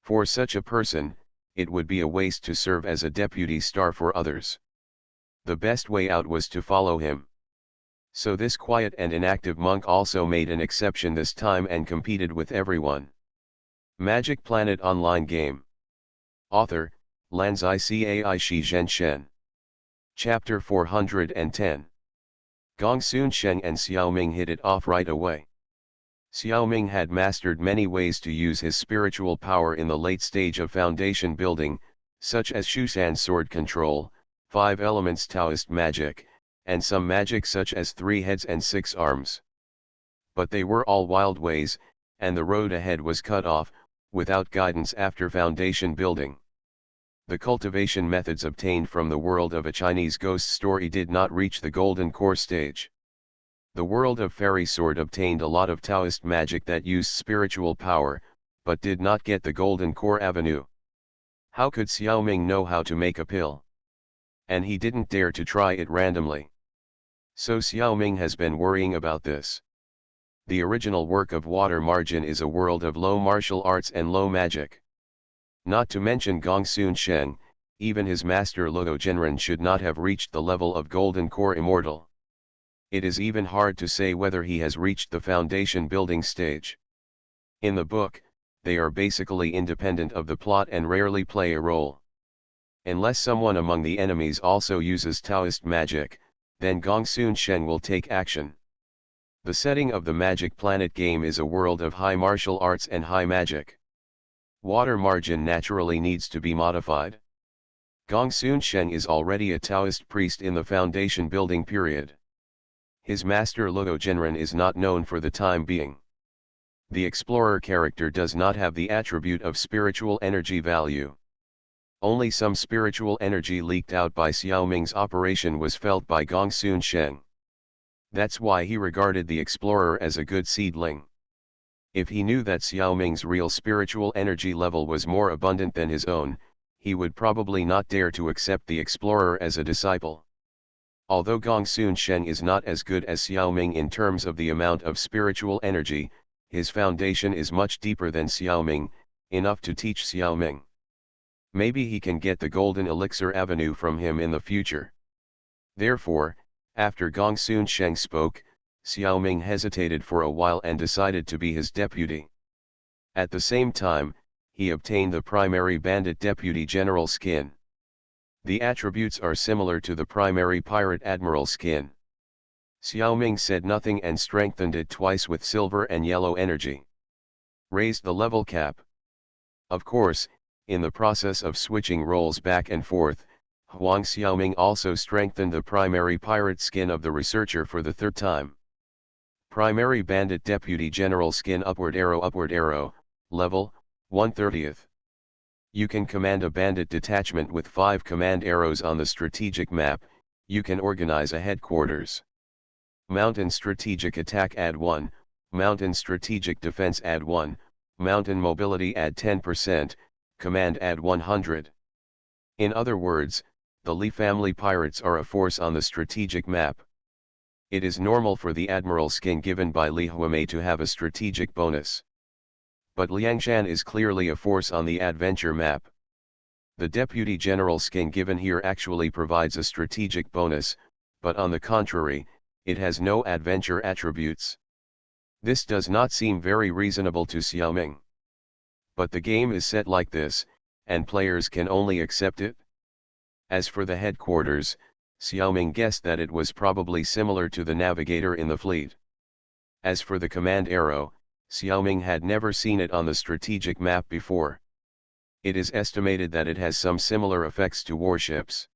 For such a person, it would be a waste to serve as a deputy star for others. The best way out was to follow him. So this quiet and inactive monk also made an exception this time and competed with everyone. Magic Planet Online Game. Author, Lanzai Cai Shi Zhen Shen. Chapter 410. Gongsun Sheng and Xiaoming hit it off right away. Xiaoming had mastered many ways to use his spiritual power in the late stage of foundation building, such as Shushan sword control, 5 elements Taoist magic, and some magic such as 3 heads and 6 arms. But they were all wild ways, and the road ahead was cut off, without guidance after foundation building. The cultivation methods obtained from the world of a Chinese ghost story did not reach the golden core stage. The world of Fairy Sword obtained a lot of Taoist magic that used spiritual power, but did not get the golden core avenue. How could Xiaoming know how to make a pill? and he didn't dare to try it randomly. So Xiaoming has been worrying about this. The original work of Water Margin is a world of low martial arts and low magic. Not to mention Gongsun Sheng, even his master Luo Genren should not have reached the level of Golden Core Immortal. It is even hard to say whether he has reached the foundation building stage. In the book, they are basically independent of the plot and rarely play a role. Unless someone among the enemies also uses Taoist magic, then Gongsun Sheng will take action. The setting of the Magic Planet game is a world of high martial arts and high magic. Water Margin naturally needs to be modified. Gongsun Sheng is already a Taoist priest in the foundation building period. His master Luo Genren is not known for the time being. The explorer character does not have the attribute of spiritual energy value. Only some spiritual energy leaked out by Xiaoming's operation was felt by Gongsun Sheng. That's why he regarded the explorer as a good seedling. If he knew that Xiaoming's real spiritual energy level was more abundant than his own, he would probably not dare to accept the explorer as a disciple. Although Gongsun Sheng is not as good as Xiaoming in terms of the amount of spiritual energy, his foundation is much deeper than Xiaoming, enough to teach Xiaoming. Maybe he can get the Golden Elixir Avenue from him in the future. Therefore, after Gongsun Sheng spoke, Xiaoming hesitated for a while and decided to be his deputy. At the same time, he obtained the primary bandit deputy general skin. The attributes are similar to the primary pirate admiral skin. Xiaoming said nothing and strengthened it twice with silver and yellow energy. Raised the level cap. Of course, in the process of switching roles back and forth, Huang Xiaoming also strengthened the primary pirate skin of the researcher for the third time. Primary bandit deputy general skin upward arrow, level, 1/30th. You can command a bandit detachment with 5 command arrows on the strategic map. You can organize a headquarters. Mountain strategic attack add 1, mountain strategic defense add 1, mountain mobility add 10%, command add 100. In other words, the Li family pirates are a force on the strategic map. It is normal for the admiral skin given by Li Huamei to have a strategic bonus. But Liangshan is clearly a force on the adventure map. The deputy general skin given here actually provides a strategic bonus, but on the contrary, it has no adventure attributes. This does not seem very reasonable to Xiaoming. But the game is set like this, and players can only accept it. As for the headquarters, Xiaoming guessed that it was probably similar to the navigator in the fleet. As for the command arrow, Xiaoming had never seen it on the strategic map before. It is estimated that it has some similar effects to warships.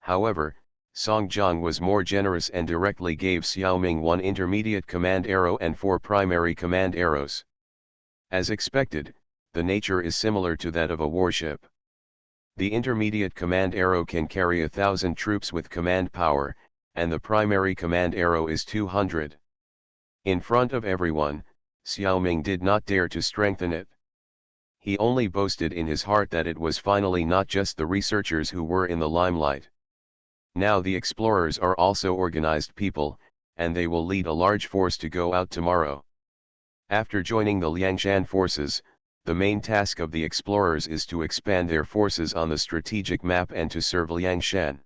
However, Song Jiang was more generous and directly gave Xiaoming 1 intermediate command arrow and 4 primary command arrows. As expected, the nature is similar to that of a warship. The intermediate command arrow can carry 1,000 troops with command power, and the primary command arrow is 200. In front of everyone, Xiaoming did not dare to strengthen it. He only boasted in his heart that it was finally not just the researchers who were in the limelight. Now the explorers are also organized people, and they will lead a large force to go out tomorrow. After joining the Liangshan forces, the main task of the explorers is to expand their forces on the strategic map and to serve Liangshan.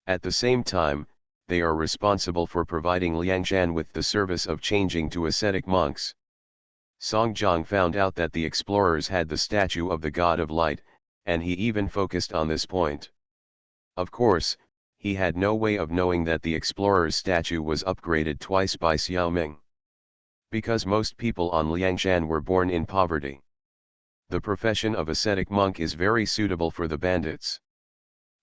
At the same time, they are responsible for providing Liangshan with the service of changing to ascetic monks. Song Jiang found out that the explorers had the statue of the God of Light, and he even focused on this point. Of course, he had no way of knowing that the explorer's statue was upgraded twice by Xiaoming. Because most people on Liangshan were born in poverty. The profession of ascetic monk is very suitable for the bandits.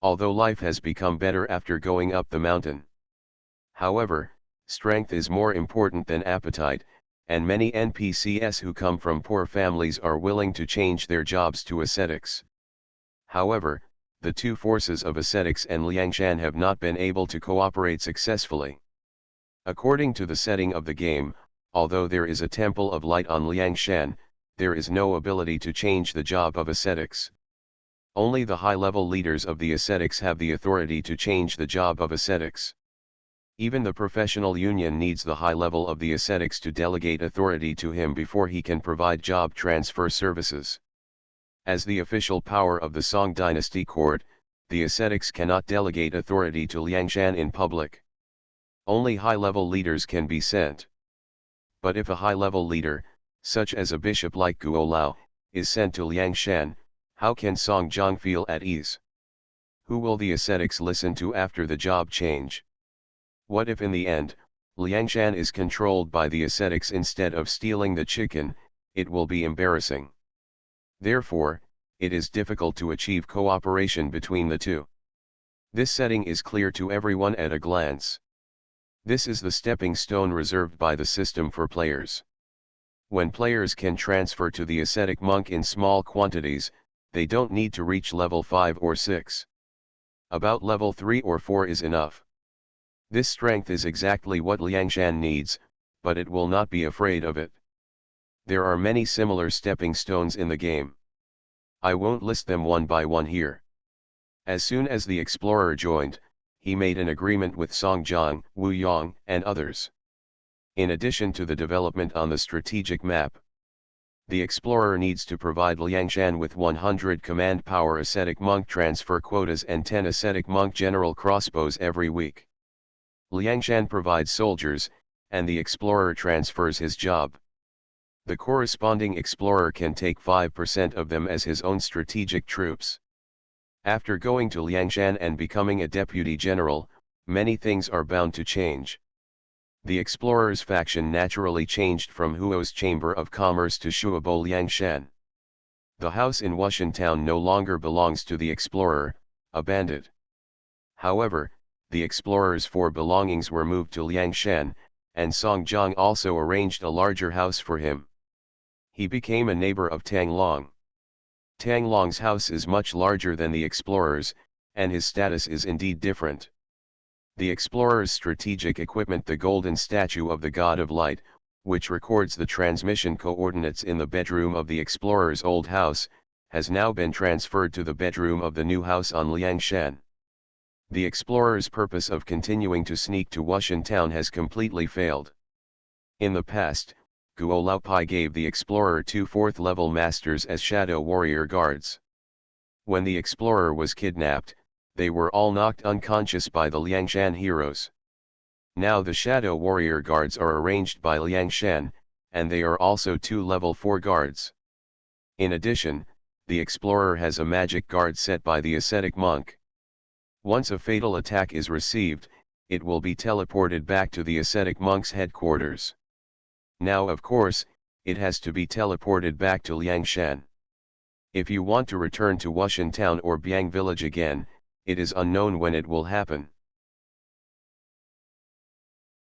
Although life has become better after going up the mountain. However, strength is more important than appetite, and many NPCs who come from poor families are willing to change their jobs to ascetics. However, the two forces of ascetics and Liangshan have not been able to cooperate successfully. According to the setting of the game, although there is a temple of light on Liangshan, there is no ability to change the job of ascetics. Only the high-level leaders of the ascetics have the authority to change the job of ascetics. Even the professional union needs the high level of the ascetics to delegate authority to him before he can provide job transfer services. As the official power of the Song dynasty court, the ascetics cannot delegate authority to Liangshan in public. Only high-level leaders can be sent. But if a high-level leader, such as a bishop like Guo Lao, is sent to Liangshan, how can Song Jiang feel at ease? Who will the ascetics listen to after the job change? What if in the end, Liangshan is controlled by the ascetics instead of stealing the chicken? It will be embarrassing. Therefore, it is difficult to achieve cooperation between the two. This setting is clear to everyone at a glance. This is the stepping stone reserved by the system for players. When players can transfer to the ascetic monk in small quantities, they don't need to reach level 5 or 6. About level 3 or 4 is enough. This strength is exactly what Liangshan needs, but it will not be afraid of it. There are many similar stepping stones in the game. I won't list them one by one here. As soon as the explorer joined, he made an agreement with Song Jiang, Wu Yang, and others. In addition to the development on the strategic map, the explorer needs to provide Liangshan with 100 command power ascetic monk transfer quotas and 10 ascetic monk general crossbows every week. Liangshan provides soldiers, and the explorer transfers his job. The corresponding explorer can take 5% of them as his own strategic troops. After going to Liangshan and becoming a deputy general, many things are bound to change. The explorer's faction naturally changed from Huo's Chamber of Commerce to Shuabo Liangshan. The house in Wushan town no longer belongs to the explorer, a bandit. However, the explorer's 4 belongings were moved to Liangshan, and Song Jiang also arranged a larger house for him. He became a neighbor of Tang Long. Tang Long's house is much larger than the explorer's, and his status is indeed different. The explorer's strategic equipment, the golden statue of the God of Light, which records the transmission coordinates in the bedroom of the explorer's old house, has now been transferred to the bedroom of the new house on Liangshan. The explorer's purpose of continuing to sneak to Wushan town has completely failed. In the past, Guo Laopai gave the explorer 2 4th-level masters as shadow warrior guards. When the explorer was kidnapped, they were all knocked unconscious by the Liangshan heroes. Now the shadow warrior guards are arranged by Liangshan, and they are also 2 level 4 guards. In addition, the explorer has a magic guard set by the ascetic monk. Once a fatal attack is received, it will be teleported back to the ascetic monk's headquarters. Now of course, it has to be teleported back to Liangshan. If you want to return to Wushan town or Biang village again, it is unknown when it will happen.